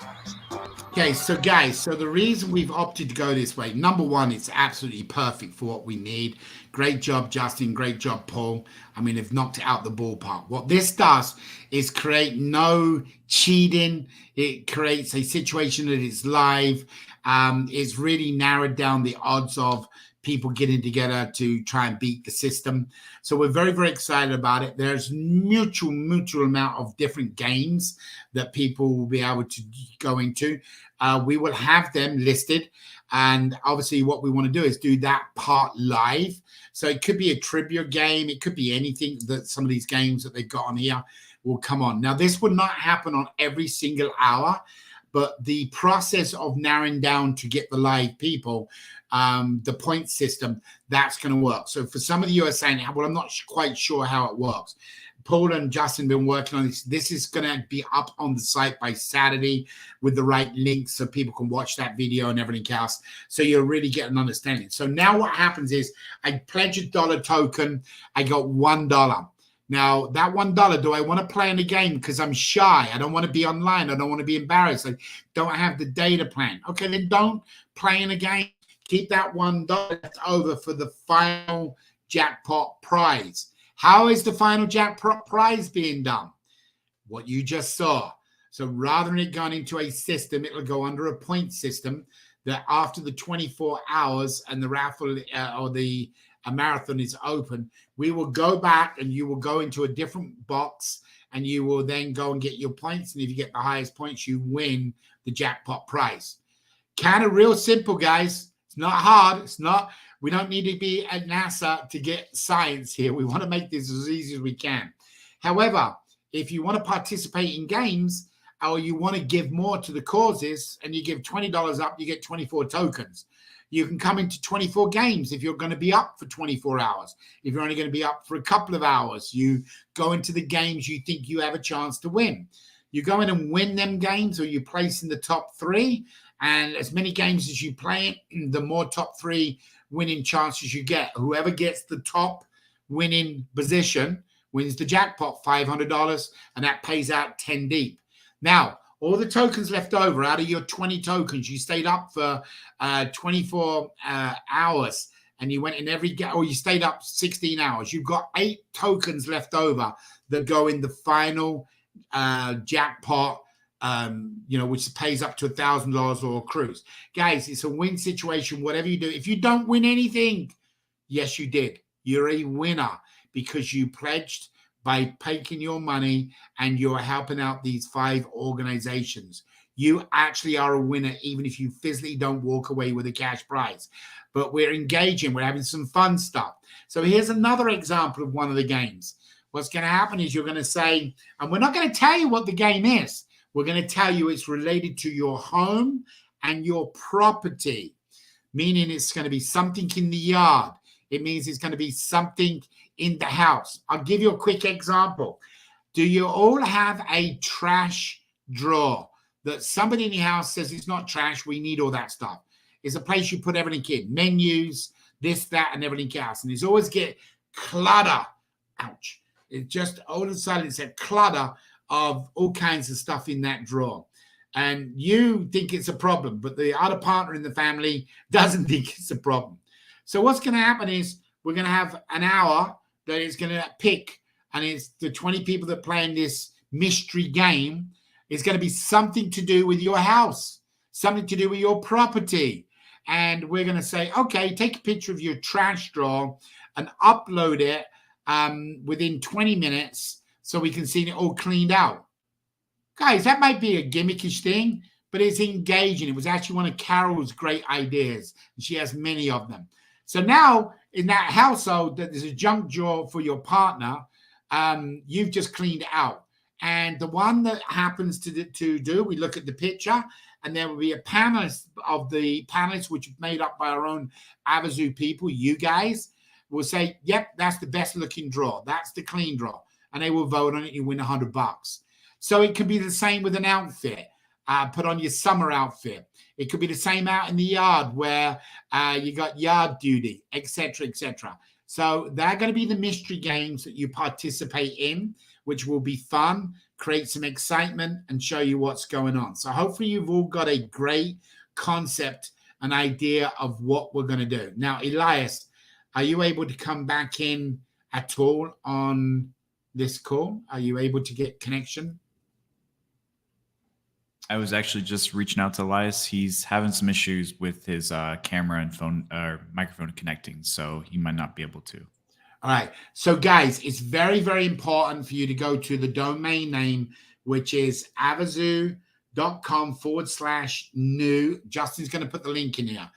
Okay, so guys, so the reason we've opted to go this way, number one, it's absolutely perfect for what we need. Great job, Justin. Great job, Paul. I mean, they've knocked it out the ballpark. What this does is create no cheating. It creates a situation that is live. It's really narrowed down the odds of people getting together to try and beat the system. So we're very, very excited about it. There's mutual amount of different games that people will be able to go into. We will have them listed. And obviously what we want to do is do that part live. So it could be a trivia game. It could be anything that some of these games that they've got on here will come on. Now, this would not happen on every single hour, but the process of narrowing down to get the live people, the point system, that's going to work. So for some of you are saying, well, I'm not quite sure how it works. Paul and Justin have been working on this. This is going to be up on the site by Saturday with the right links so people can watch that video and everything else. So you'll really get an understanding. So now what happens is I pledge a dollar token. I got $1. Now, that $1, do I want to play in the game because I'm shy? I don't want to be online. I don't want to be embarrassed. I don't have the data plan. Okay, then don't play in a game. Keep that $1 left over for the final jackpot prize. How is the final jackpot prize being done? What you just saw. So rather than it going into a system, it will go under a point system that after the 24 hours and the raffle or the marathon is open, we will go back and you will go into a different box and you will then go and get your points. And if you get the highest points, you win the jackpot prize. Kind of real simple, guys. It's not hard. It's not. We don't need to be at NASA to get science here. We want to make this as easy as we can. However, if you want to participate in games, or you want to give more to the causes and you give $20 up, you get 24 tokens. You can come into 24 games if you're going to be up for 24 hours. If you're only going to be up for a couple of hours, you go into the games you think you have a chance to win. You go in and win them games, or you place in the top 3. And as many games as you play, the more top 3 winning chances you get. Whoever gets the top winning position wins the jackpot, $500, and that pays out 10 deep. Now, all the tokens left over out of your 20 tokens, you stayed up for 24 hours, and you went in every game, or you stayed up 16 hours. You've got 8 tokens left over that go in the final jackpot, which pays up to $1,000 or a cruise. Guys, it's a win situation, whatever you do. If you don't win anything, yes, you did. You're a winner because you pledged by taking your money and you're helping out these 5 organizations. You actually are a winner, even if you physically don't walk away with a cash prize. But we're engaging, we're having some fun stuff. So here's another example of one of the games. What's going to happen is you're going to say, and we're not going to tell you what the game is. We're going to tell you it's related to your home and your property, meaning it's going to be something in the yard. It means it's going to be something in the house. I'll give you a quick example. Do you all have a trash drawer that somebody in your house says it's not trash, we need all that stuff? It's a place you put everything in, menus, this, that, and everything else. And it's always get clutter. Ouch. It just all of a sudden it's a clutter of all kinds of stuff in that drawer. And you think it's a problem, but the other partner in the family doesn't think it's a problem. So what's going to happen is we're going to have an hour that is going to pick, and it's the 20 people that play in this mystery game. It's going to be something to do with your house, something to do with your property. And we're going to say, okay, take a picture of your trash drawer and upload it within 20 minutes so we can see it all cleaned out. Guys, that might be a gimmickish thing, but it's engaging. It was actually one of Carol's great ideas, and she has many of them. So now in that household that there's a junk drawer for your partner, you've just cleaned it out. And the one that happens to do, we look at the picture, and there will be a panelist of the panelists, which is made up by our own Avazoo people, you guys, will say, yep, that's the best looking drawer. That's the clean drawer. And they will vote on it. You win $100. So it could be the same with an outfit. Put on your summer outfit. It could be the same out in the yard where you got yard duty, etc., etc. So they're going to be the mystery games that you participate in, which will be fun, create some excitement, and show you what's going on. So hopefully you've all got a great concept, an idea of what we're going to do. Now, Elias, are you able to come back in at all on this call? Are you able to get connection? I was actually just reaching out to Elias. He's having some issues with his camera and phone or microphone connecting, so he might not be able to. All right. So, guys, it's very, very important for you to go to the domain name, which is avazoo.com/new. Justin's going to put the link in here.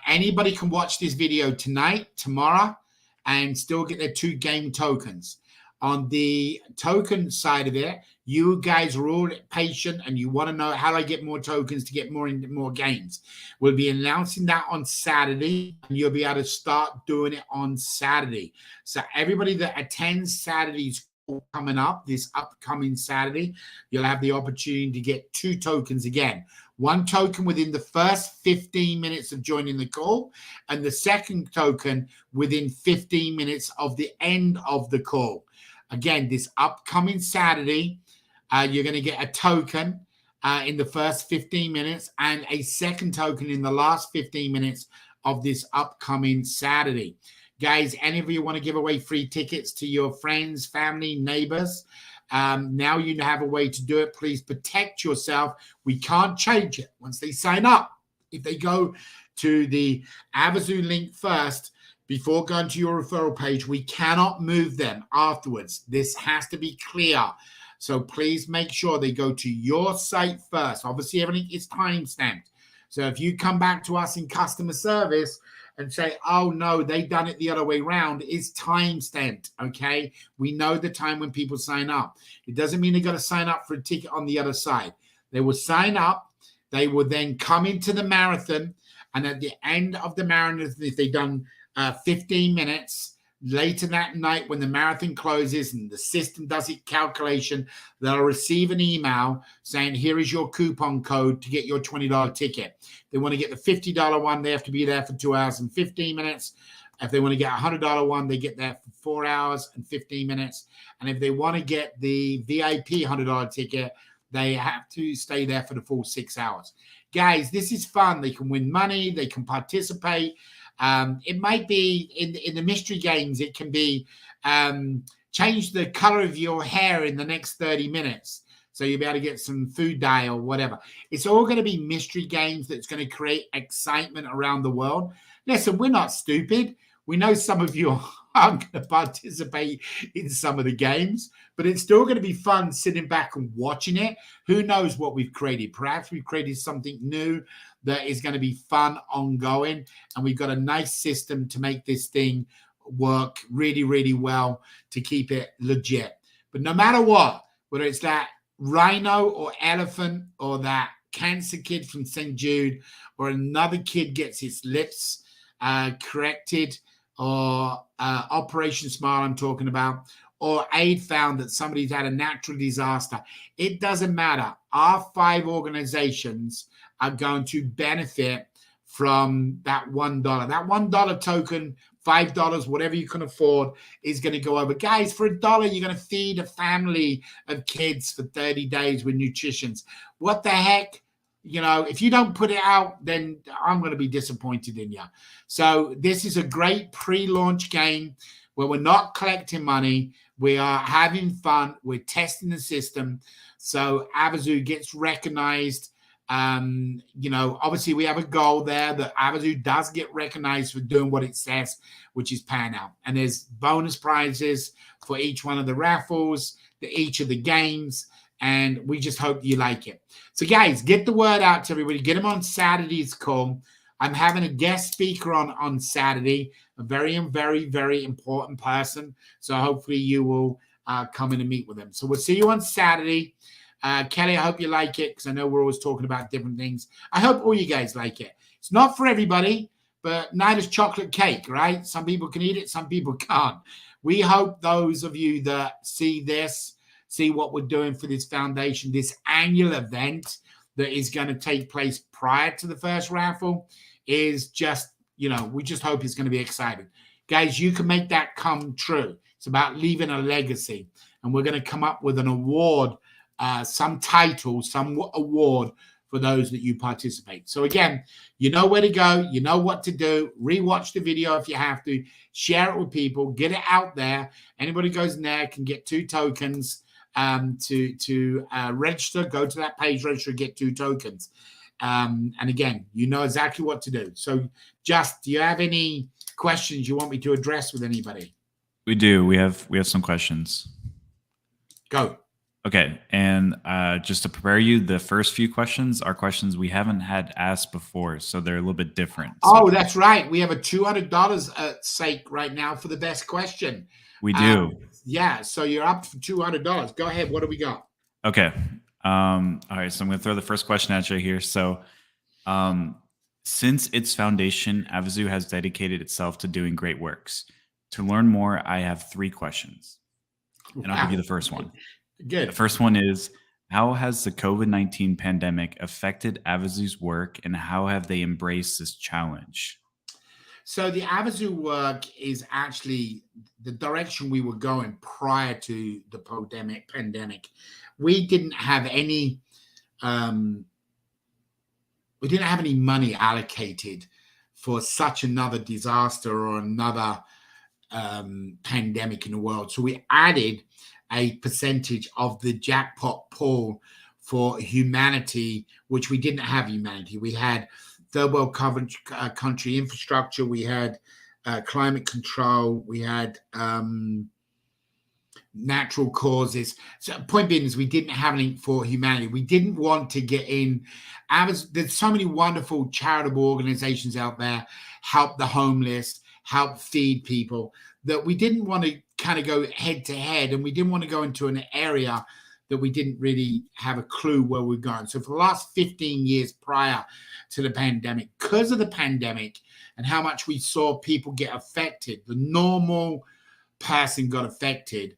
Anybody can watch this video tonight, tomorrow, and still get their 2 game tokens. On the token side of it, you guys are all patient and you want to know how do I get more tokens to get more into more games. We'll be announcing that on Saturday, and you'll be able to start doing it on Saturday. So everybody that attends Saturday's call coming up, this upcoming Saturday, you'll have the opportunity to get 2 tokens again. 1 token within the first 15 minutes of joining the call, and the second token within 15 minutes of the end of the call. Again, this upcoming Saturday, you're going to get a token in the first 15 minutes and a second token in the last 15 minutes of this upcoming Saturday. Guys, any of you want to give away free tickets to your friends, family, neighbors? Now you have a way to do it. Please protect yourself. We can't change it once they sign up. If they go to the Avazoo link first, before going to your referral page, we cannot move them afterwards. This has to be clear. So please make sure they go to your site first. Obviously, everything is time stamped. So if you come back to us in customer service and say, oh no, they done it the other way around, is time stamped. Okay. We know the time when people sign up. It doesn't mean they got to sign up for a ticket on the other side. They will sign up. They will then come into the marathon. And at the end of the marathon, if they've done 15 minutes, later that night when the marathon closes and the system does its calculation, they'll receive an email saying, here is your coupon code to get your $20 ticket. If they want to get the $50 one, they have to be there for 2 hours and 15 minutes. If they want to get a $100 one, they get there for 4 hours and 15 minutes. And if they want to get the VIP $100 ticket, they have to stay there for the full 6 hours. Guys, this is fun. They can win money. They can participate. It might be in the mystery games. It can be change the color of your hair in the next 30 minutes. So you'll be able to get some food dye or whatever. It's all going to be mystery games that's going to create excitement around the world. Listen, we're not stupid. We know some of you aren't going to participate in some of the games, but it's still going to be fun sitting back and watching it. Who knows what we've created? Perhaps we've created something new that is going to be fun, ongoing, and we've got a nice system to make this thing work really, really well to keep it legit. But no matter what, whether it's that rhino or elephant or that cancer kid from St. Jude or another kid gets his lips corrected, or Operation Smile I'm talking about, or aid found that somebody's had a natural disaster, it doesn't matter. Our 5 organizations are going to benefit from that $1. That $1 token, $5, whatever you can afford, is going to go over. Guys, for $1, you're going to feed a family of kids for 30 days with nutritions. What the heck? You know, if you don't put it out, then I'm going to be disappointed in you. So this is a great pre-launch game where we're not collecting money. We are having fun. We're testing the system. So Avazoo gets recognized. You know, obviously we have a goal there that Avazoo does get recognized for doing what it says, which is pan out. And there's bonus prizes for each one of the raffles, each of the games. And we just hope you like it. So, guys, get the word out to everybody. Get them on Saturday's call. I'm having a guest speaker on Saturday, a very, very, very important person. So hopefully you will come in and meet with them. So we'll see you on Saturday. Kelly, I hope you like it because I know we're always talking about different things. I hope all you guys like it. It's not for everybody, but neither is chocolate cake, right? Some people can eat it, some people can't. We hope those of you that see this, see what we're doing for this foundation, this annual event that is going to take place prior to the first raffle, is just, you know, we just hope it's going to be exciting. Guys, you can make that come true. It's about leaving a legacy. And we're going to come up with an award, some title, some award for those that you participate. So again, you know where to go. You know what to do. Rewatch the video if you have to. Share it with people. Get it out there. Anybody goes in there can get 2 tokens. To register, go to that page, register, get 2 tokens. And again, you know exactly what to do. So just, do you have any questions you want me to address with anybody? We do. We have some questions. Go. Okay. And just to prepare you, the first few questions are questions we haven't had asked before. So they're a little bit different. Oh, that's right. We have a $200 at stake right now for the best question. We do. Yeah, so you're up for $200. Go ahead. What do we got? Okay. All right. So I'm going to throw the first question at you here. So since its foundation, Avazoo has dedicated itself to doing great works. To learn more, I have 3 questions. And I'll give you the first one. Good. The first one is, how has the COVID-19 pandemic affected Avazoo's work, and how have they embraced this challenge? So the Avazoo work is actually the direction we were going prior to the pandemic. We didn't have any money allocated for such another disaster or another pandemic in the world. So we added a percentage of the jackpot pool for humanity, which we didn't have humanity. We had third world country infrastructure. We had climate control. We had natural causes. So point being is we didn't have anything for humanity. We didn't want to get in. There's so many wonderful charitable organizations out there, help the homeless, help feed people, that we didn't want to kind of go head to head, and we didn't want to go into an area that we didn't really have a clue where we're going. So for the last 15 years prior to the pandemic, because of the pandemic and how much we saw people get affected, the normal person got affected,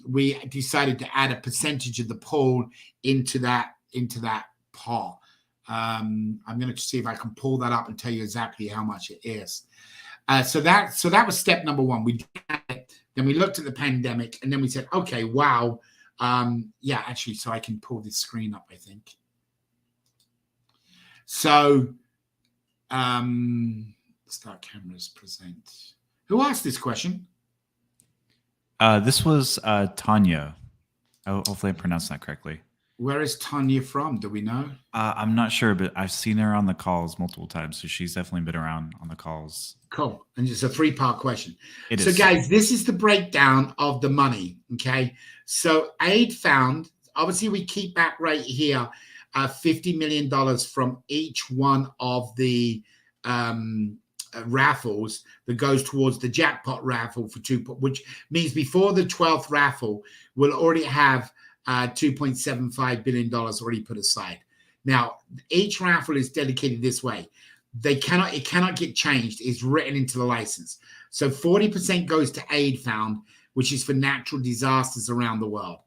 we decided to add a percentage of the pool into that pot. I'm going to see if I can pull that up and tell you exactly how much it is. So that was step number one. We did it, then we looked at the pandemic, and then we said, okay, wow. Yeah, actually, so I can pull this screen up, I think. So start cameras, present. Who asked this question? This was Tanya. Oh, hopefully I pronounced that correctly. Where is Tanya from? Do we know? I'm not sure, but I've seen her on the calls multiple times, so she's definitely been around on the calls. Cool. And it's a 3-part question. It so is. Guys, this is the breakdown of the money, okay? So aid found, obviously we keep back right here $50 million from each one of the raffles that goes towards the jackpot raffle for which means before the 12th raffle, we'll already have $2.75 billion already put aside. Now, each raffle is dedicated this way. It cannot get changed. It's written into the license. So 40% goes to aid found, which is for natural disasters around the world.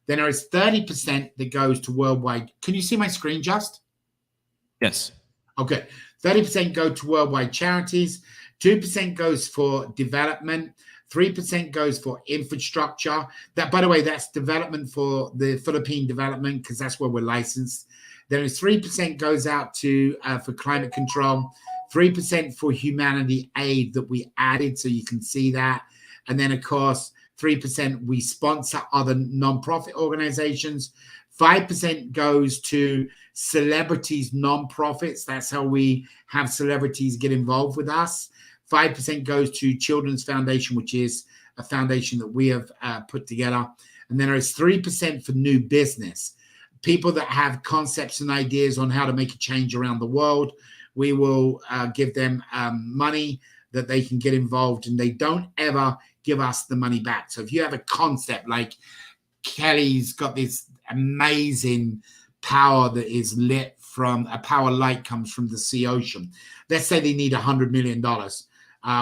Then there is 30% that goes to worldwide. Can you see my screen, Just? Yes. Okay. 30% go to worldwide charities. 2% goes for development. 3% goes for infrastructure. That, by the way, that's development for the Philippine development, because that's where we're licensed. Then 3% goes out to for climate control. 3% for humanity aid that we added, so you can see that. And then, of course, 3% we sponsor other nonprofit organizations. 5% goes to celebrities, nonprofits. That's how we have celebrities get involved with us. 5% goes to Children's Foundation, which is a foundation that we have put together. And then there is 3% for new business. People that have concepts and ideas on how to make a change around the world, we will give them money that they can get involved, and they don't ever give us the money back. So if you have a concept like Kelly's got this amazing power that is lit from a power light comes from the sea ocean. Let's say they need $100 million.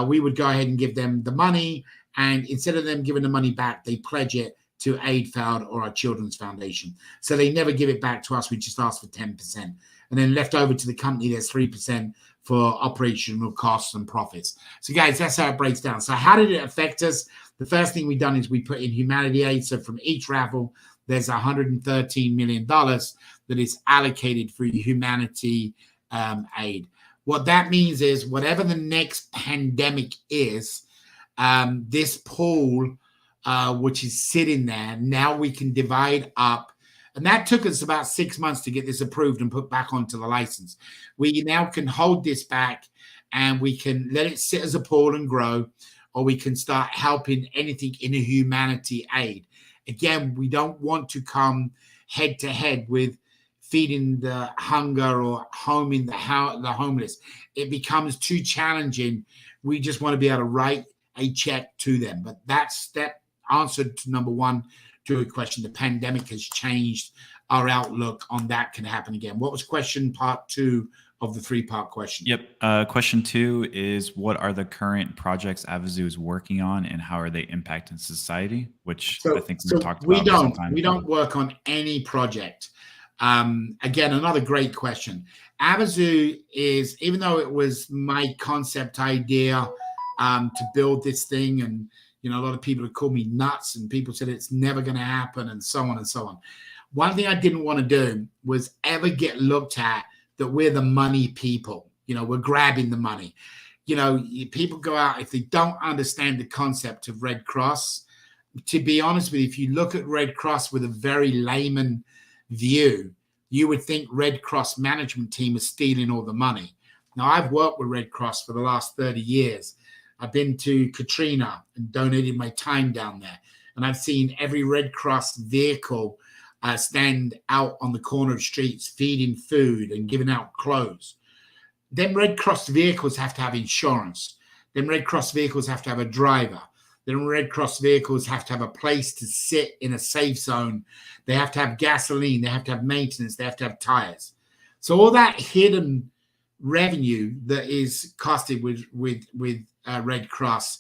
We would go ahead and give them the money, and instead of them giving the money back, they pledge it to Aid Found or our Children's Foundation. So they never give it back to us. We just ask for 10%. And then left over to the company, there's 3% for operational costs and profits. So guys, that's how it breaks down. So how did it affect us? The first thing we've done is we put in humanity aid. So from each raffle, there's $113 million that is allocated for humanity aid. What that means is whatever the next pandemic is, this pool, which is sitting there, now we can divide up. And that took us about 6 months to get this approved and put back onto the license. We now can hold this back and we can let it sit as a pool and grow, or we can start helping anything in a humanity aid. Again, we don't want to come head to head with feeding the hunger or homing the homeless. It becomes too challenging. We just want to be able to write a check to them. But that's that answer to number one to a question. The pandemic has changed our outlook on that can happen again. What was question part two of the 3-part question? Yep. Question 2 is, what are the current projects Avazoo is working on, and how are they impacting society? Which I think we talked about. We don't work on any project. Again, another great question. Avazoo is, even though it was my concept idea to build this thing, and a lot of people have called me nuts, and people said it's never going to happen, and so on and so on. One thing I didn't want to do was ever get looked at that we're the money people. We're grabbing the money. People go out, if they don't understand the concept of Red Cross, to be honest with you, if you look at Red Cross with a very layman view, you would think Red Cross management team is stealing all the money. Now, I've worked with Red Cross for the last 30 years. I've been to Katrina and donated my time down there. and I've seen every Red Cross vehicle stand out on the corner of streets feeding food and giving out clothes. Then Red Cross vehicles have to have insurance. Then Red Cross vehicles have to have a driver. Then Red Cross vehicles have to have a place to sit in a safe zone. They have to have gasoline. They have to have maintenance. They have to have tires. So all that hidden revenue that is costed with Red Cross,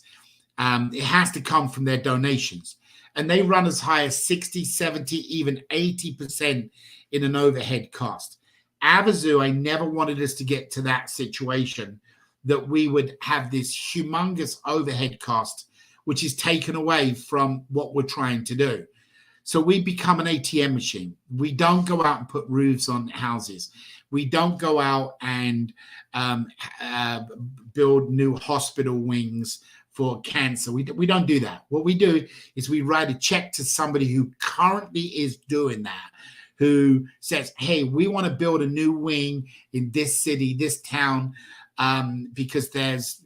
it has to come from their donations. And they run as high as 60, 70, even 80% in an overhead cost. Avazoo, I never wanted us to get to that situation that we would have this humongous overhead cost, which is taken away from what we're trying to do. So we become an ATM machine. We don't go out and put roofs on houses. We don't go out and build new hospital wings for cancer. We don't do that. What we do is we write a check to somebody who currently is doing that, who says, hey, we want to build a new wing in this city, this town, because there's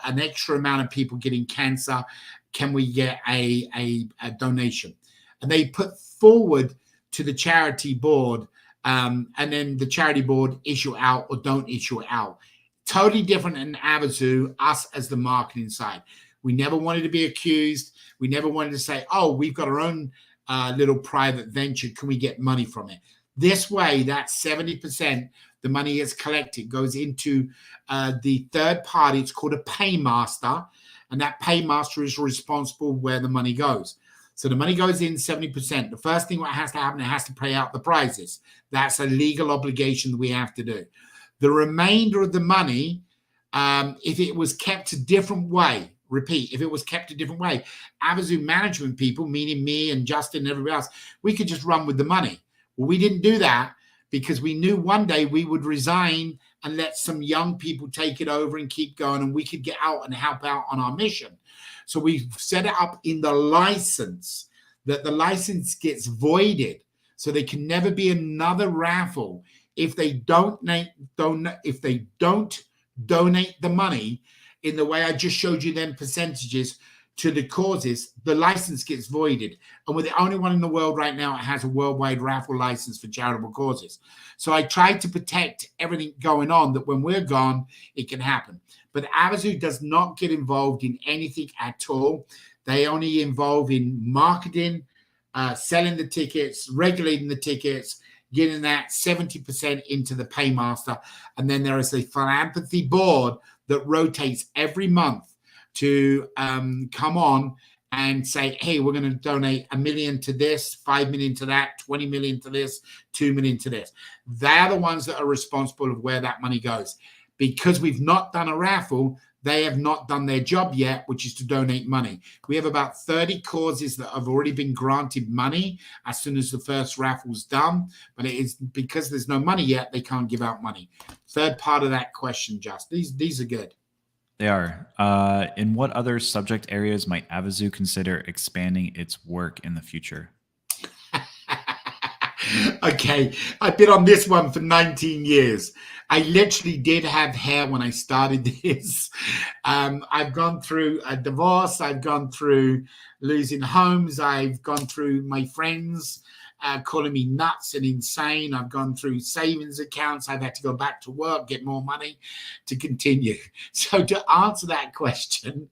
an extra amount of people getting cancer. Can we get a donation? And they put forward to the charity board, and then the charity board issue out or don't issue it out. Totally different in Avazoo, us as the marketing side. We never wanted to be accused. We never wanted to say, oh, we've got our own little private venture. Can we get money from it? This way, that 70%, the money is collected, goes into the third party. It's called a paymaster, and that paymaster is responsible where the money goes. So the money goes in 70%. The first thing that has to happen, it has to pay out the prizes. That's a legal obligation that we have to do. The remainder of the money, if it was kept a different way, repeat, if it was kept a different way, Avazoo management people, meaning me and Justin and everybody else, we could just run with the money. Well, we didn't do that because we knew one day we would resign and let some young people take it over and keep going, and we could get out and help out on our mission. So we set it up in the license, that the license gets voided, so there can never be another raffle if they don't donate the money in the way I just showed you them percentages to the causes. The license gets voided, and we're the only one in the world right now that has a worldwide raffle license for charitable causes. So I tried to protect everything going on, that when we're gone, it can happen. But Avazoo does not get involved in anything at all. They only involve in marketing, selling the tickets, regulating the tickets, getting that 70% into the paymaster. And then there is a philanthropy board that rotates every month to come on and say, hey, we're going to donate $1 million to this, $5 million to that, 20 million to this, 2 million to this. They're the ones that are responsible of where that money goes. Because we've not done a raffle, they have not done their job yet, which is to donate money. We have about 30 causes that have already been granted money as soon as the first raffle's done. But it is because there's no money yet, they can't give out money. Third part of that question, Just. These are good. They are. In what other subject areas might Avazoo consider expanding its work in the future? Okay, I've been on this one for 19 years. I literally did have hair when I started this. I've gone through a divorce. I've gone through losing homes. I've gone through my friends calling me nuts and insane. I've gone through savings accounts. I've had to go back to work, get more money to continue. So to answer that question,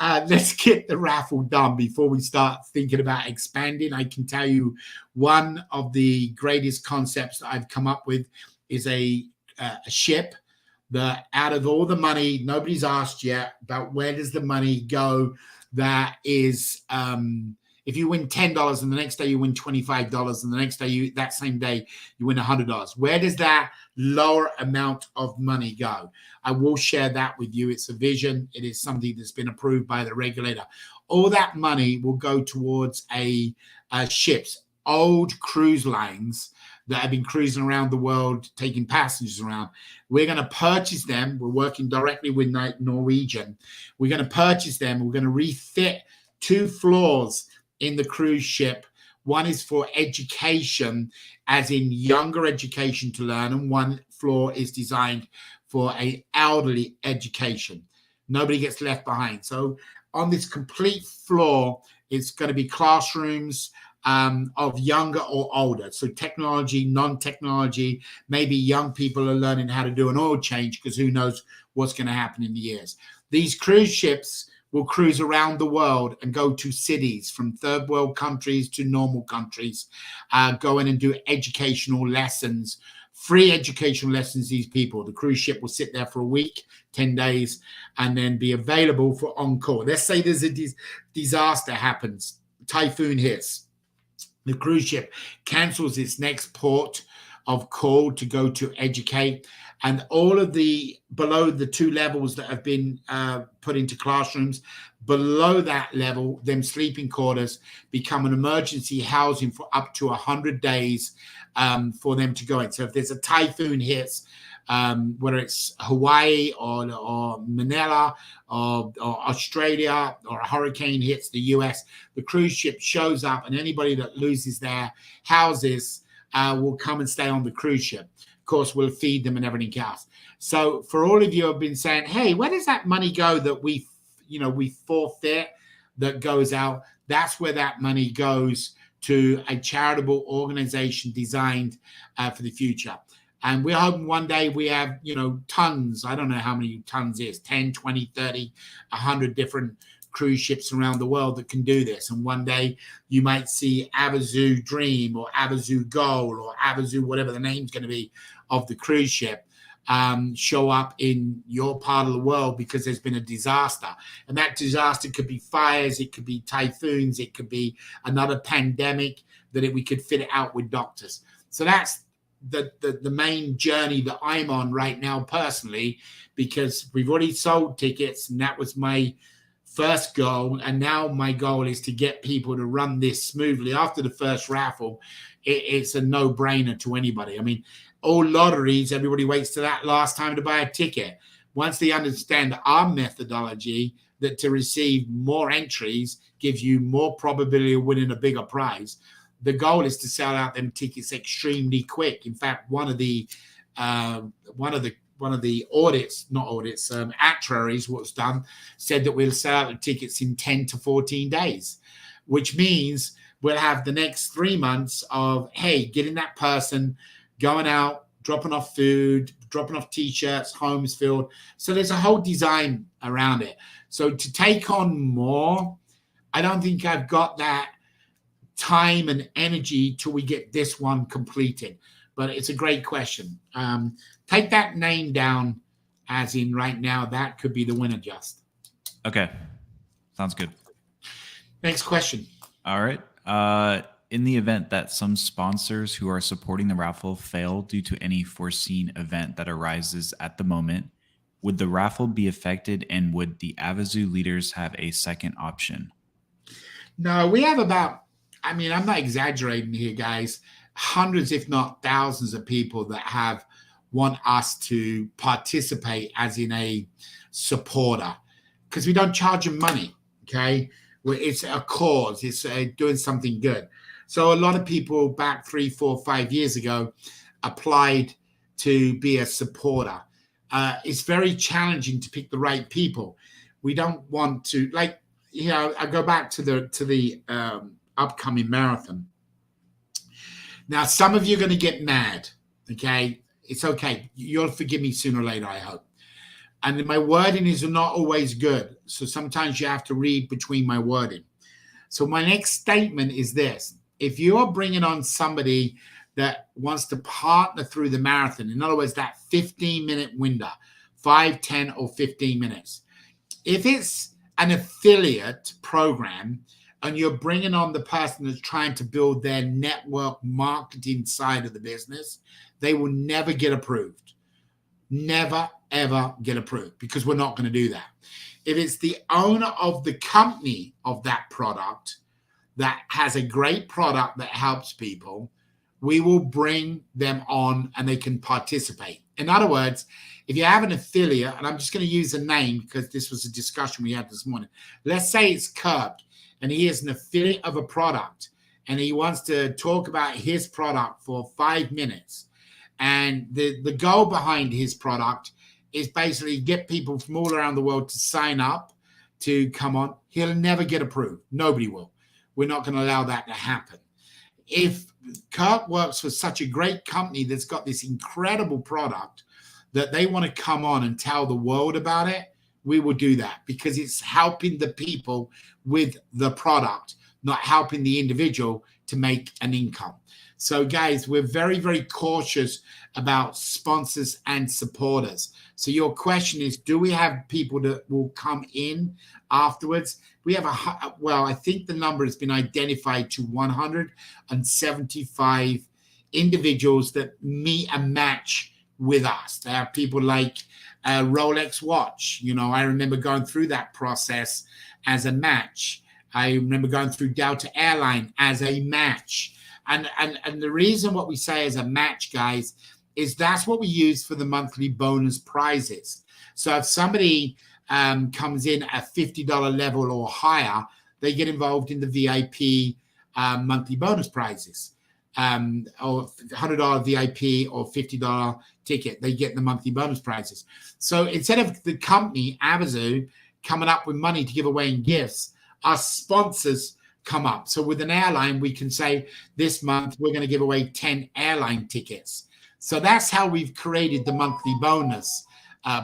let's get the raffle done before we start thinking about expanding. I can tell you one of the greatest concepts that I've come up with is a ship that, out of all the money, nobody's asked yet about where does the money go, that is if you win $10 and the next day you win $25 and the next day that same day you win $100, where does that lower amount of money go? I will share that with you. It's a vision. It is something that's been approved by the regulator. All that money will go towards ships, old cruise lines that have been cruising around the world, taking passengers around. We're going to purchase them. We're working directly with Norwegian. We're going to purchase them. We're going to refit 2 floors in the cruise ship. One is for education, as in younger education to learn, and one floor is designed for an elderly education. Nobody gets left behind. So on this complete floor It's going to be classrooms of younger or older. So technology, non-technology, maybe young people are learning how to do an oil change because who knows what's going to happen in the years. These cruise ships will cruise around the world and go to cities from third world countries to normal countries, go in and do educational lessons, free educational lessons. These people, the cruise ship will sit there for a week, 10 days, and then be available for on-call. Let's say there's a disaster happens, typhoon hits. The cruise ship cancels its next port of call to go to educate, and all of the below the 2 levels that have been put into classrooms, below that level, them sleeping quarters become an emergency housing for up to 100 days for them to go in. So if there's a typhoon hits, whether it's Hawaii or Manila or Australia, or a hurricane hits the US, the cruise ship shows up, and anybody that loses their houses will come and stay on the cruise ship. Of course, we'll feed them and everything else. So for all of you who have been saying, hey, where does that money go that we forfeit that goes out? That's where that money goes, to a charitable organization designed for the future. And we're hoping one day we have, tons. I don't know how many tons is, 10, 20, 30, 100 different cruise ships around the world that can do this. And one day you might see Avazoo Dream or Avazoo Gold or Avazoo, whatever the name's going to be, of the cruise ship show up in your part of the world because there's been a disaster. And that disaster could be fires, it could be typhoons, it could be another pandemic, that we could fit it out with doctors. So that's the main journey that I'm on right now personally, because we've already sold tickets, and that was my first goal. And now my goal is to get people to run this smoothly. After the first raffle, it's a no-brainer to anybody. I mean, all lotteries, everybody waits to that last time to buy a ticket. Once they understand our methodology, that to receive more entries gives you more probability of winning a bigger prize, the goal is to sell out them tickets extremely quick. In fact, one of the actuaries, what's done, said that we'll sell out the tickets in 10 to 14 days, which means we'll have the next 3 months of, hey, getting that person, going out, dropping off food, dropping off T-shirts, homes filled. So there's a whole design around it. So to take on more, I don't think I've got that time and energy till we get this one completed. But it's a great question. Take that name down, as in right now, that could be the winner, Just. Okay. Sounds good. Next question. All right. In the event that some sponsors who are supporting the raffle fail due to any foreseen event that arises at the moment, would the raffle be affected, and would the Avazoo leaders have a second option? No, we have about, I'm not exaggerating here, guys, hundreds, if not thousands of people that want us to participate as in a supporter, because we don't charge them money, okay? It's a cause. It's doing something good. So a lot of people back 3, 4, 5 years ago applied to be a supporter. It's very challenging to pick the right people. We don't want to, I go back to the upcoming marathon. Now, some of you are going to get mad, okay? It's okay. You'll forgive me sooner or later, I hope. And my wording is not always good. So sometimes you have to read between my wording. So my next statement is this. If you're bringing on somebody that wants to partner through the marathon, in other words, that 15-minute window, 5, 10, or 15 minutes, if it's an affiliate program and you're bringing on the person that's trying to build their network marketing side of the business, they will never get approved. Never, ever get approved, because we're not going to do that. If it's the owner of the company of that product that has a great product that helps people, we will bring them on and they can participate. In other words, if you have an affiliate, and I'm just going to use a name because this was a discussion we had this morning. Let's say it's Kirk, and he is an affiliate of a product, and he wants to talk about his product for 5 minutes. And the goal behind his product is basically get people from all around the world to sign up to come on. He'll never get approved. Nobody will. We're not going to allow that to happen. If Kurt works for such a great company that's got this incredible product that they want to come on and tell the world about it, we will do that, because it's helping the people with the product, not helping the individual to make an income. So guys, we're very, very cautious about sponsors and supporters. So your question is, do we have people that will come in afterwards? We have I think the number has been identified to 175 individuals that meet a match with us. There are people like Rolex watch. You know, I remember going through that process as a match. I remember going through Delta Airline as a match. And the reason what we say as a match, guys, is that's what we use for the monthly bonus prizes. So if somebody comes in at $50 level or higher, they get involved in the VIP monthly bonus prizes, or $100 VIP or $50 ticket. They get the monthly bonus prizes. So instead of the company, Avazoo, coming up with money to give away in gifts, our sponsors come up. So with an airline, we can say this month we're going to give away 10 airline tickets. So that's how we've created the monthly bonus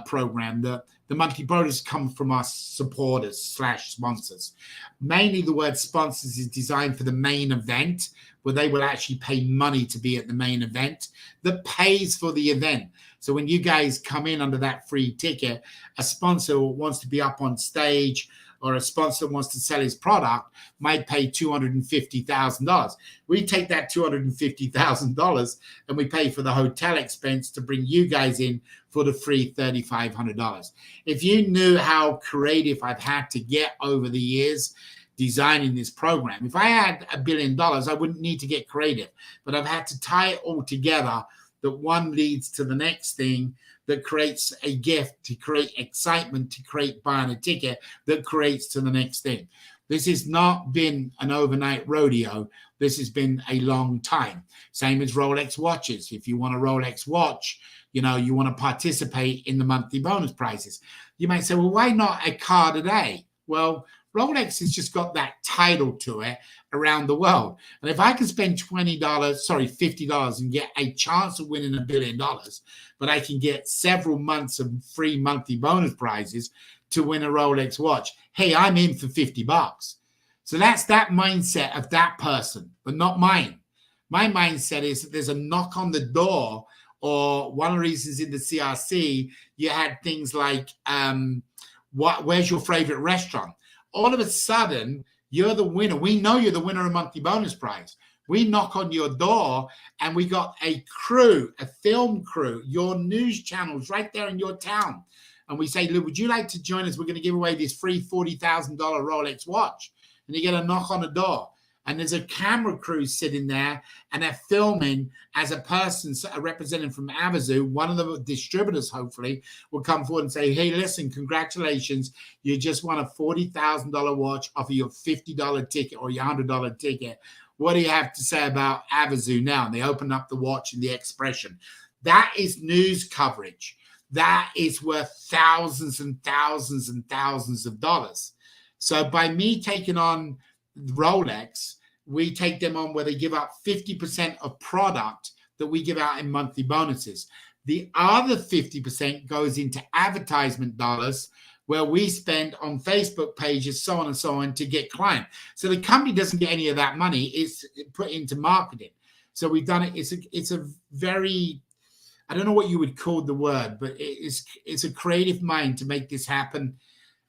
program. The monthly bonus come from our supporters / sponsors. Mainly the word sponsors is designed for the main event, where they will actually pay money to be at the main event that pays for the event. So when you guys come in under that free ticket, a sponsor wants to be up on stage, or a sponsor wants to sell his product, might pay $250,000. We take that $250,000 and we pay for the hotel expense to bring you guys in for the free $3,500. If you knew how creative I've had to get over the years designing this program, if I had $1 billion, I wouldn't need to get creative, but I've had to tie it all together, that one leads to the next thing, that creates a gift, to create excitement, to create buying a ticket, that creates to the next thing. This has not been an overnight rodeo. This has been a long time. Same as Rolex watches. If you want a Rolex watch, you know, you want to participate in the monthly bonus prizes. You might say, well, why not a car today? Well, Rolex has just got that title to it around the world. And if I can spend $50 and get a chance of winning $1 billion, but I can get several months of free monthly bonus prizes to win a Rolex watch, hey, I'm in for $50. So that's that mindset of that person, but not mine. My mindset is that there's a knock on the door, or one of the reasons in the CRC, you had things like, where's your favorite restaurant? All of a sudden, you're the winner. We know you're the winner of monthly bonus prize. We knock on your door and we got a crew, a film crew, your news channels right there in your town. And we say, Lou, would you like to join us? We're going to give away this free $40,000 Rolex watch. And you get a knock on the door. And there's a camera crew sitting there and they're filming as a person, a representative from Avazoo, one of the distributors, hopefully, will come forward and say, hey, listen, congratulations. You just won a $40,000 watch off of your $50 ticket or your $100 ticket. What do you have to say about Avazoo now? And they open up the watch and the expression. That is news coverage. That is worth thousands and thousands and thousands of dollars. So by me taking on Rolex, we take them on where they give up 50% of product that we give out in monthly bonuses. The other 50% goes into advertisement dollars, where we spend on Facebook pages, so on and so on, to get clients. So the company doesn't get any of that money. It's put into marketing. So we've done it. It's a very, I don't know what you would call the word, but it's a creative mind to make this happen.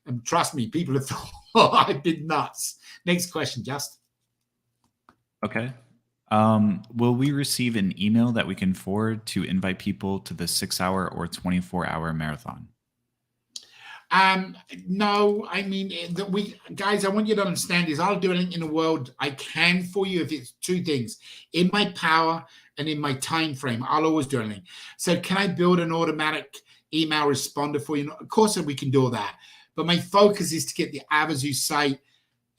And trust me, people have thought I've been nuts. Next question, Just. Okay. Will we receive an email that we can forward to invite people to the 6-hour or 24-hour marathon? No, I mean, guys, I want you to understand this. I'll do anything in the world I can for you if it's two things. In my power and in my time frame, I'll always do anything. So can I build an automatic email responder for you? Of course we can do all that. But my focus is to get the Avazoo site,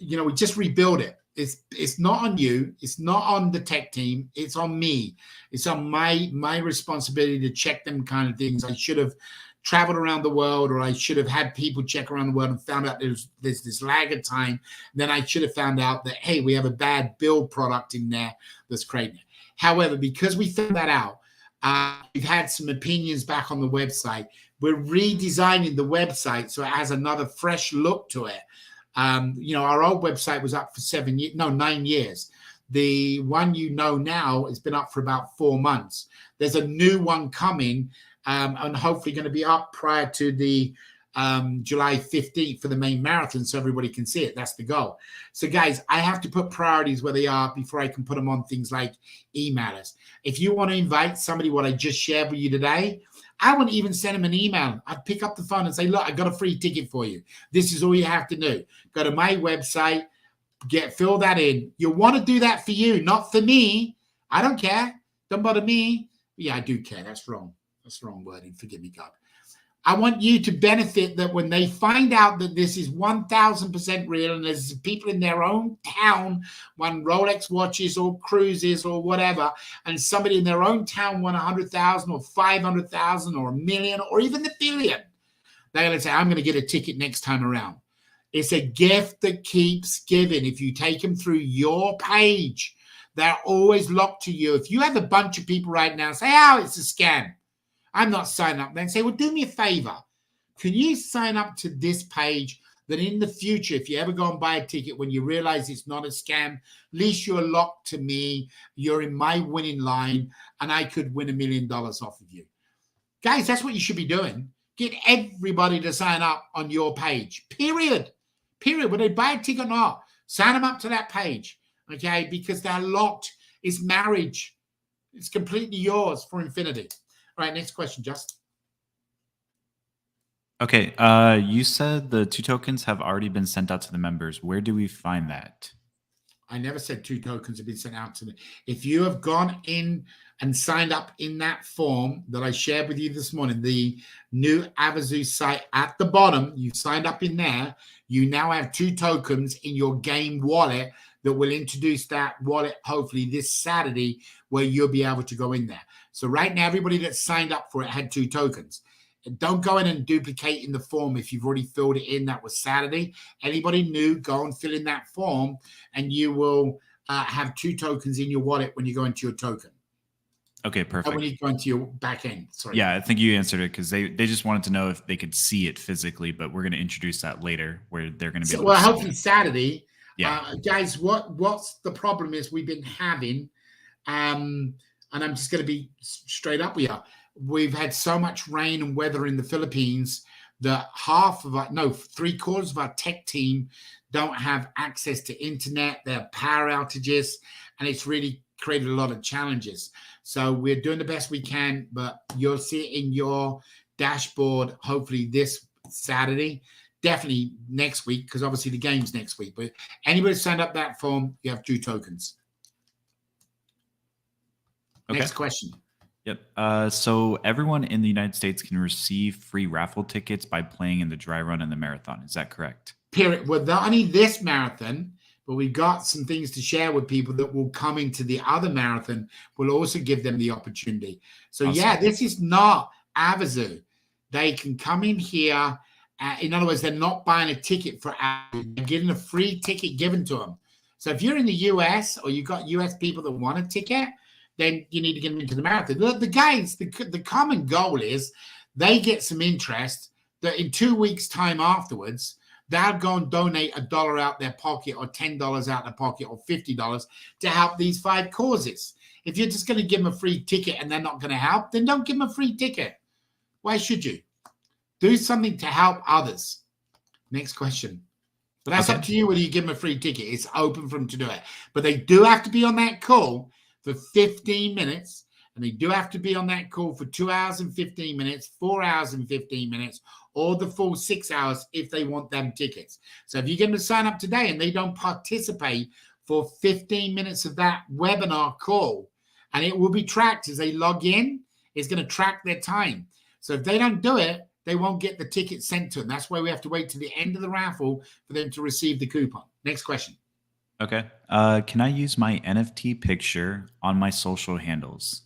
we just rebuild it. It's not on you. It's not on the tech team. It's on me. It's on my responsibility to check them kind of things. I should have traveled around the world, or I should have had people check around the world and found out there's this lag of time. Then I should have found out that, hey, we have a bad build product in there that's creating it. However, because we found that out, we've had some opinions back on the website. We're redesigning the website so it has another fresh look to it. Our old website was up for 9 years. The one now has been up for about 4 months. There's a new one coming, and hopefully going to be up prior to the July 15th for the main marathon, so everybody can see it. That's the goal. So, guys, I have to put priorities where they are before I can put them on things like email us. If you want to invite somebody, what I just shared with you today, I wouldn't even send them an email. I'd pick up the phone and say, look, I got a free ticket for you. This is all you have to do. Go to my website, fill that in. You want to do that for you, not for me. I don't care. Don't bother me. Yeah, I do care. That's wrong. That's the wrong wording. Forgive me, God. I want you to benefit that when they find out that this is 1,000% real, and there's people in their own town won Rolex watches or cruises or whatever, and somebody in their own town won 100,000 or 500,000 or 1 million or even the billion, they're going to say, I'm going to get a ticket next time around. It's a gift that keeps giving. If you take them through your page, they're always locked to you. If you have a bunch of people right now say, oh, it's a scam, I'm not signing up, then say, well, do me a favor. Can you sign up to this page that in the future, if you ever go and buy a ticket, when you realize it's not a scam, at least you're locked to me, you're in my winning line, and I could win $1 million off of you. Guys, that's what you should be doing. Get everybody to sign up on your page, period. Whether they buy a ticket or not, sign them up to that page, okay? Because they're locked. It's marriage. It's completely yours for infinity. All right, next question, Justin. Okay, you said the 2 tokens have already been sent out to the members. Where do we find that? I never said 2 tokens have been sent out to them. If you have gone in and signed up in that form that I shared with you this morning, the new Avazoo site at the bottom, you signed up in there, you now have 2 tokens in your game wallet that will introduce that wallet hopefully this Saturday, where you'll be able to go in there. So right now, everybody that signed up for it had 2 tokens. Don't go in and duplicate in the form if you've already filled it in. That was Saturday. Anybody new, go and fill in that form, and you will have 2 tokens in your wallet when you go into your token. Okay, perfect. When you go into your back end. Sorry. Yeah, I think you answered it, because they just wanted to know if they could see it physically, but we're going to introduce that later, where they're going to be able to see hopefully it. Saturday. Yeah. Guys, what's the problem is we've been having, and I'm just going to be straight up with you. We've had so much rain and weather in the Philippines that 3/4 of our tech team don't have access to internet. There are power outages, and it's really created a lot of challenges. So we're doing the best we can, but you'll see it in your dashboard hopefully this Saturday. Definitely next week, because obviously the game's next week. But anybody signed up that form, you have 2 tokens. Okay. Next question. Yep. So everyone in the United States can receive free raffle tickets by playing in the dry run and the marathon. Is that correct? Period. Well, not only this marathon, but we've got some things to share with people that will come into the other marathon. We'll also give them the opportunity. So, Awesome. Yeah, this is not Avazoo. They can come in here. In other words, they're not buying a ticket for Avazoo. They're getting a free ticket given to them. So if you're in the US, or you've got US people that want a ticket, then you need to get them into the marathon. The guys, the common goal is they get some interest that in 2 weeks' time afterwards, they'll go and donate $1 out their pocket, or $10 out their pocket, or $50 to help these 5 causes. If you're just going to give them a free ticket and they're not going to help, then don't give them a free ticket. Why should you? Do something to help others. Next question. But that's up to you whether you give them a free ticket. It's open for them to do it. But they do have to be on that call for 15 minutes, and they do have to be on that call for 2 hours and 15 minutes, 4 hours and 15 minutes, or the full 6 hours if they want them tickets. So if you get them to sign up today and they don't participate for 15 minutes of that webinar call, and it will be tracked as they log in, it's going to track their time. So if they don't do it, they won't get the ticket sent to them. That's why we have to wait to the end of the raffle for them to receive the coupon. Next question. Okay. Can I use my NFT picture on my social handles?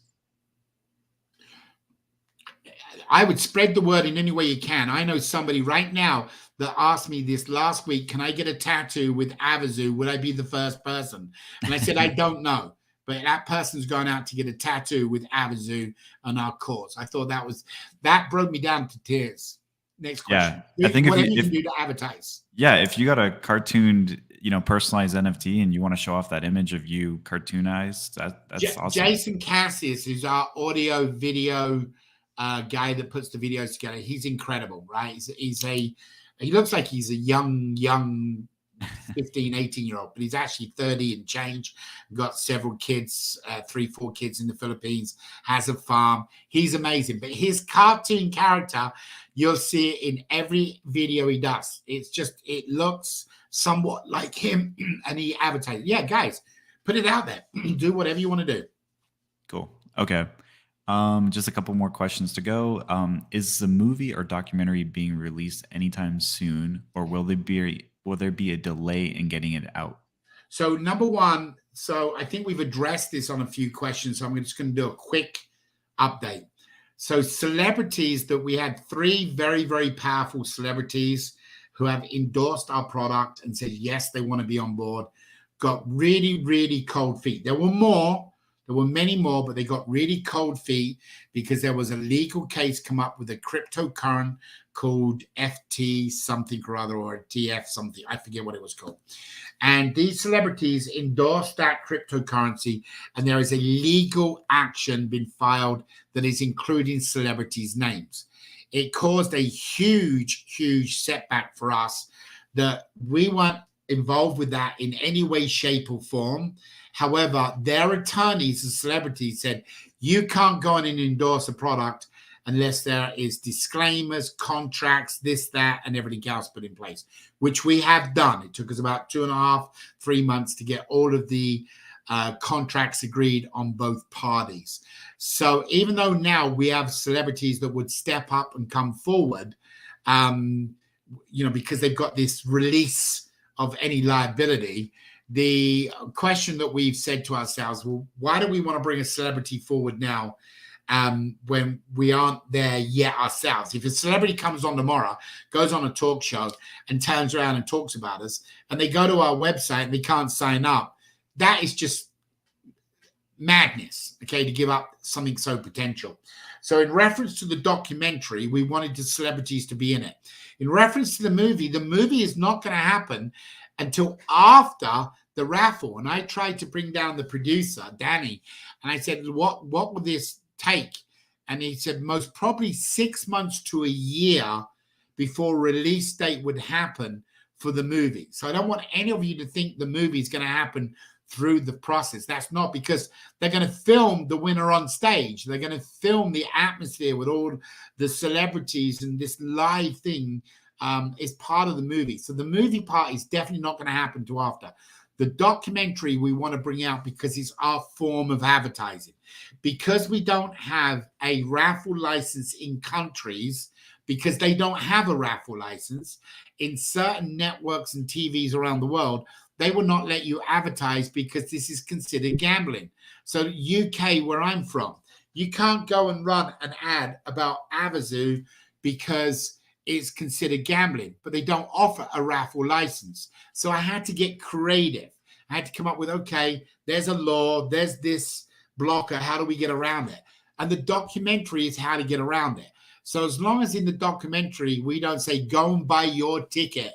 I would spread the word in any way you can. I know somebody right now that asked me this last week, can I get a tattoo with Avazoo? Would I be the first person? And I said, I don't know. But that person's going out to get a tattoo with Avazoo on our cause. I thought that broke me down to tears. Next question. Yeah, I think whatever you can do to advertise. Yeah, if you got a cartooned, personalized NFT and you want to show off that image of you cartoonized, that's awesome. Jason Cassius, who's our audio video guy that puts the videos together, he's incredible, right? He looks like he's a young 15, 18-year-old, but he's actually 30 and change, got several kids, 3-4 kids in the Philippines, has a farm. He's amazing. But his cartoon character, you'll see it in every video he does. It looks somewhat like him, and he advertises. Yeah, guys, put it out there. Do whatever you want to do. Cool. Okay. Just a couple more questions to go. Is the movie or documentary being released anytime soon, or will there be a delay in getting it out? So number one, I think we've addressed this on a few questions. So I'm just going to do a quick update. So celebrities that we had 3 very, very powerful celebrities who have endorsed our product and said, yes, they want to be on board, got really, really cold feet. There were many more, but they got really cold feet because there was a legal case come up with a cryptocurrency called FT something or other, or TF something. I forget what it was called. And these celebrities endorsed that cryptocurrency, and there is a legal action been filed that is including celebrities' names. It caused a huge, huge setback for us that we weren't involved with that in any way, shape, or form. However, their attorneys, the celebrities, said, you can't go in and endorse a product unless there is disclaimers, contracts, this, that, and everything else put in place, which we have done. It took us about 2.5, 3 months to get all of the contracts agreed on both parties. So even though now we have celebrities that would step up and come forward, because they've got this release of any liability, the question that we've said to ourselves, well, why do we want to bring a celebrity forward now when we aren't there yet ourselves? If a celebrity comes on tomorrow, goes on a talk show and turns around and talks about us, and they go to our website and they can't sign up, that is just madness, okay, to give up something so potential. So in reference to the documentary, we wanted the celebrities to be in it. In reference to the movie is not going to happen until after the raffle. And I tried to bring down the producer, Danny, and I said, what will this take? And he said, most probably 6 months to a year before release date would happen for the movie. So I don't want any of you to think the movie is going to happen through the process. That's not, because they're going to film the winner on stage. They're going to film the atmosphere with all the celebrities, and this live thing is part of the movie. So the movie part is definitely not going to happen till after. The documentary we want to bring out because it's our form of advertising. Because we don't have a raffle license in countries, because they don't have a raffle license in certain networks and TVs around the world, they will not let you advertise because this is considered gambling. So UK, where I'm from, you can't go and run an ad about Avazoo because it's considered gambling, but they don't offer a raffle license. So I had to get creative. I had to come up with, okay, there's a law, there's this blocker, how do we get around it? And the documentary is how to get around it. So as long as in the documentary, we don't say, go and buy your ticket.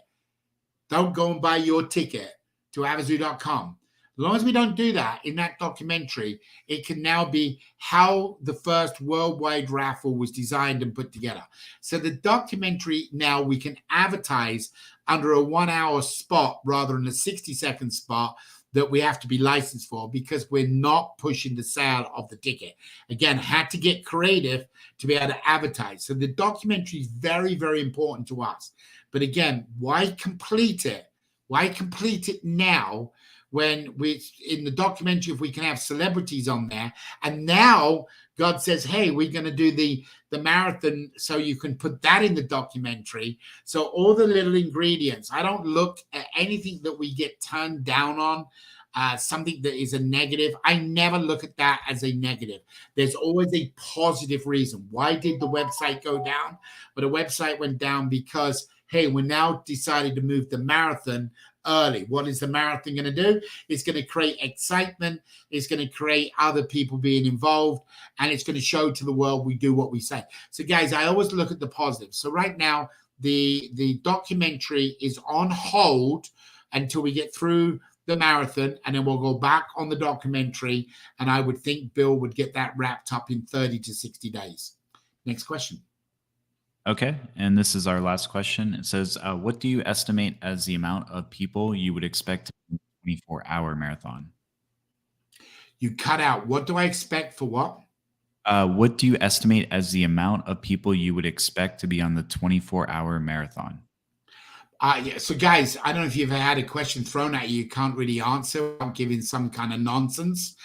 Don't go and buy your ticket to Avazoo.com. As long as we don't do that in that documentary, it can now be how the first worldwide raffle was designed and put together. So the documentary now we can advertise under a 1-hour spot rather than a 60-second spot that we have to be licensed for, because we're not pushing the sale of the ticket. Again, had to get creative to be able to advertise. So the documentary is very, very important to us. But again, why complete it? Why complete it now when we in the documentary, if we can have celebrities on there? And now God says, hey, we're going to do the marathon, so you can put that in the documentary. So all the little ingredients, I don't look at anything that we get turned down on. something that is a negative, I never look at that as a negative. There's always a positive reason. Why did the website go down? But the website went down because, hey, we now decided to move the marathon early. What is the marathon going to do? It's going to create excitement. It's going to create other people being involved, and it's going to show to the world we do what we say. So, guys, I always look at the positives. So right now, the documentary is on hold until we get through the marathon, and then we'll go back on the documentary, and I would think Bill would get that wrapped up in 30 to 60 days. Next question. Okay, and this is our last question. It says, what do you estimate as the amount of people you would expect in a 24-hour marathon? You cut out. What do I expect for what? What do you estimate as the amount of people you would expect to be on the 24-hour marathon? Yeah. So, guys, I don't know if you've ever had a question thrown at you can't really answer. I'm giving some kind of nonsense,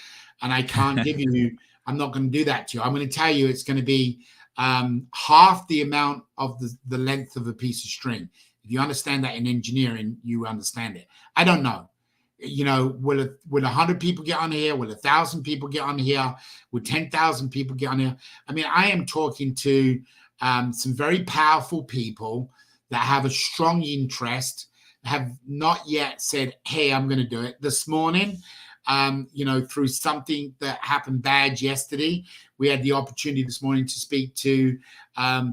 and I can't give you. I'm not going to do that to you. I'm going to tell you it's going to be half the amount of the length of a piece of string. If you understand that in engineering, you understand it. I don't know. You know, will 100 people get on here? Will 1,000 people get on here? Will 10,000 people get on here? I mean, I am talking to some very powerful people that have a strong interest, have not yet said, hey, I'm going to do it. This morning, you know, through something that happened bad yesterday, we had the opportunity this morning to speak to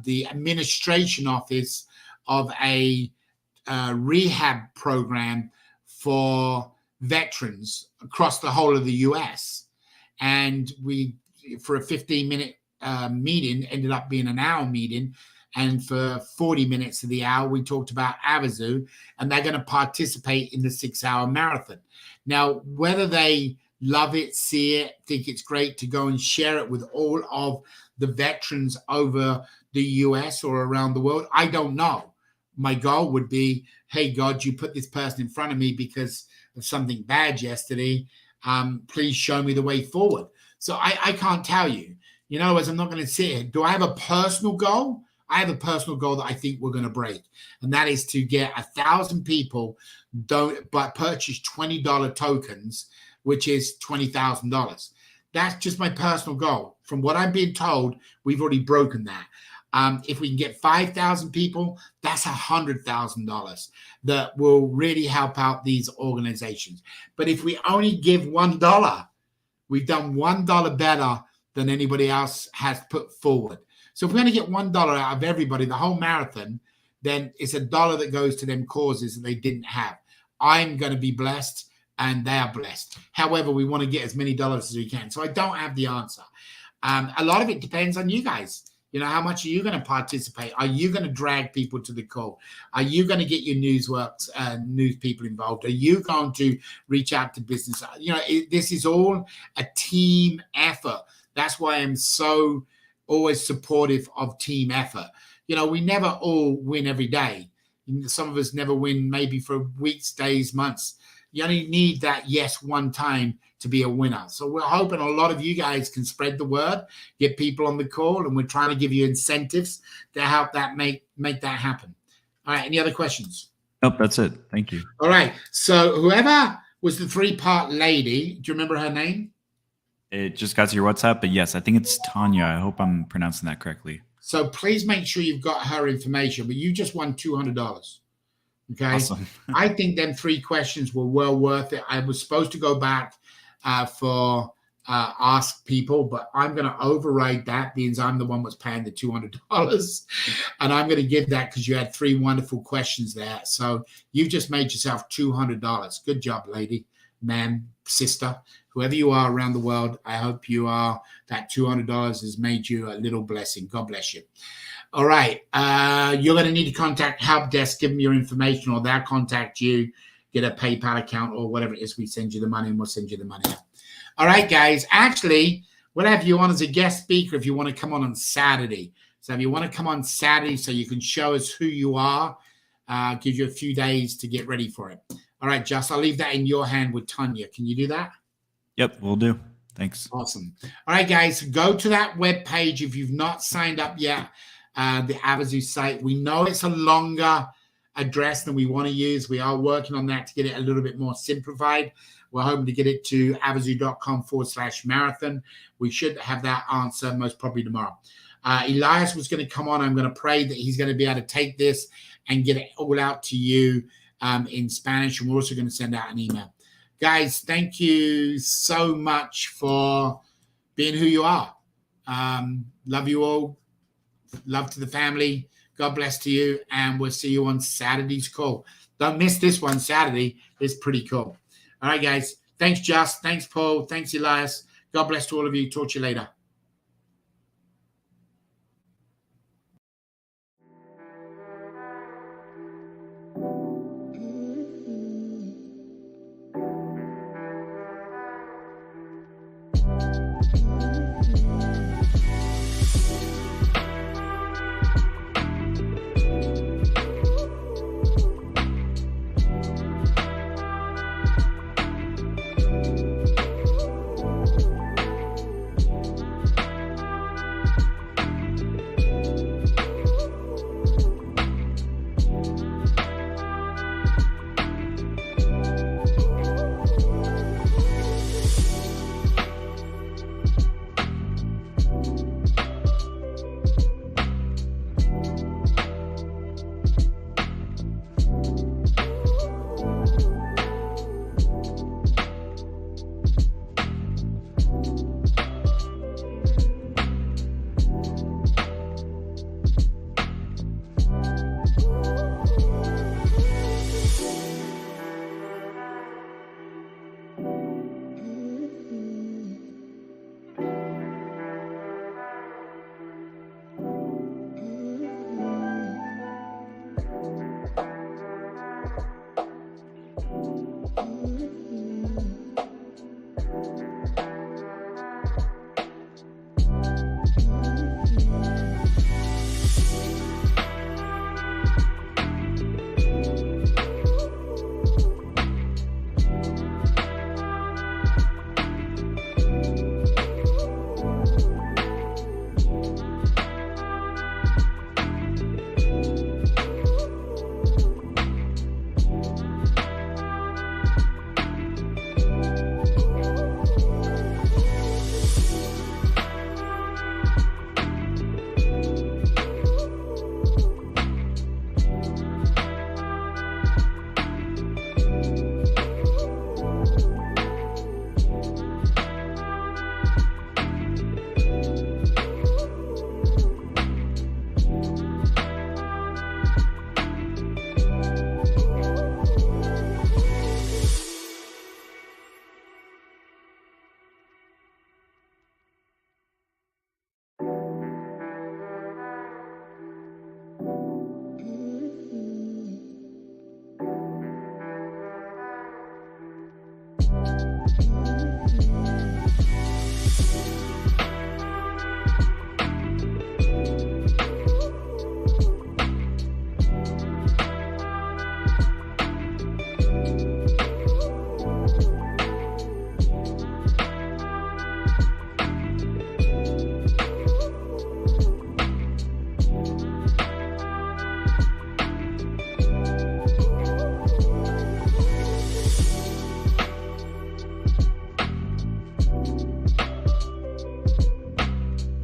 the administration office of a rehab program for veterans across the whole of the US. And we, for a 15-minute meeting, ended up being an hour meeting. And for 40 minutes of the hour, we talked about Avazoo, and they're going to participate in the 6-hour marathon. Now, whether they love it, see it, think it's great to go and share it with all of the veterans over the US or around the world, I don't know. My goal would be, hey, God, you put this person in front of me because of something bad yesterday. Please show me the way forward. So I can't tell you. You know, as I'm not going to sit here. Do I have a personal goal? I have a personal goal that I think we're going to break, and that is to get 1,000 people but purchase $20 tokens, which is $20,000. That's just my personal goal. From what I'm being told, we've already broken that. If we can get 5,000 people, that's $100,000 that will really help out these organizations. But if we only give $1, we've done $1 better than anybody else has put forward. So if we're going to get $1 out of everybody, the whole marathon, then it's $1 that goes to them causes that they didn't have. I'm going to be blessed, and they are blessed. However, we want to get as many dollars as we can. So I don't have the answer. A lot of it depends on you guys. You know, how much are you going to participate? Are you going to drag people to the call? Are you going to get your news people involved? Are you going to reach out to business? You know, this is all a team effort. That's why I'm so always supportive of team effort. You know, we never all win every day. Some of us never win maybe for weeks, days, months. You only need that yes one time to be a winner. So we're hoping a lot of you guys can spread the word, get people on the call, and we're trying to give you incentives to help that make that happen. All right, any other questions? Nope, that's it. Thank you. All right, so whoever was the 3-part lady, do you remember her name? It just got to your WhatsApp, but yes, I think it's Tanya. I hope I'm pronouncing that correctly. So please make sure you've got her information, but you just won $200. Okay. Awesome. I think them 3 questions were well worth it. I was supposed to go back for ask people, but I'm going to override that because I'm the one that's paying the $200, and I'm going to give that because you had 3 wonderful questions there. So you just made yourself $200. Good job, lady, man, sister, whoever you are around the world. I hope you are. That $200 has made you a little blessing. God bless you. All right. You're going to need to contact Help Desk, give them your information, or they'll contact you, get a PayPal account or whatever it is. We send you the money, and we'll send you the money out. All right, guys. Actually, we'll have you on as a guest speaker if you want to come on Saturday. So if you want to come on Saturday so you can show us who you are, give you a few days to get ready for it. All right, Just, I'll leave that in your hand with Tanya. Can you do that? Yep, we'll do. Thanks. Awesome. All right, guys, go to that web page if you've not signed up yet, the Avazoo site. We know it's a longer address than we want to use. We are working on that to get it a little bit more simplified. We're hoping to get it to avazoo.com/marathon. We should have that answer most probably tomorrow. Elias was going to come on. I'm going to pray that he's going to be able to take this and get it all out to you in Spanish. And we're also going to send out an email. Guys, thank you so much for being who you are. Love you all. Love to the family. God bless to you. And we'll see you on Saturday's call. Don't miss this one Saturday. It's pretty cool. All right, guys. Thanks, Just. Thanks, Paul. Thanks, Elias. God bless to all of you. Talk to you later.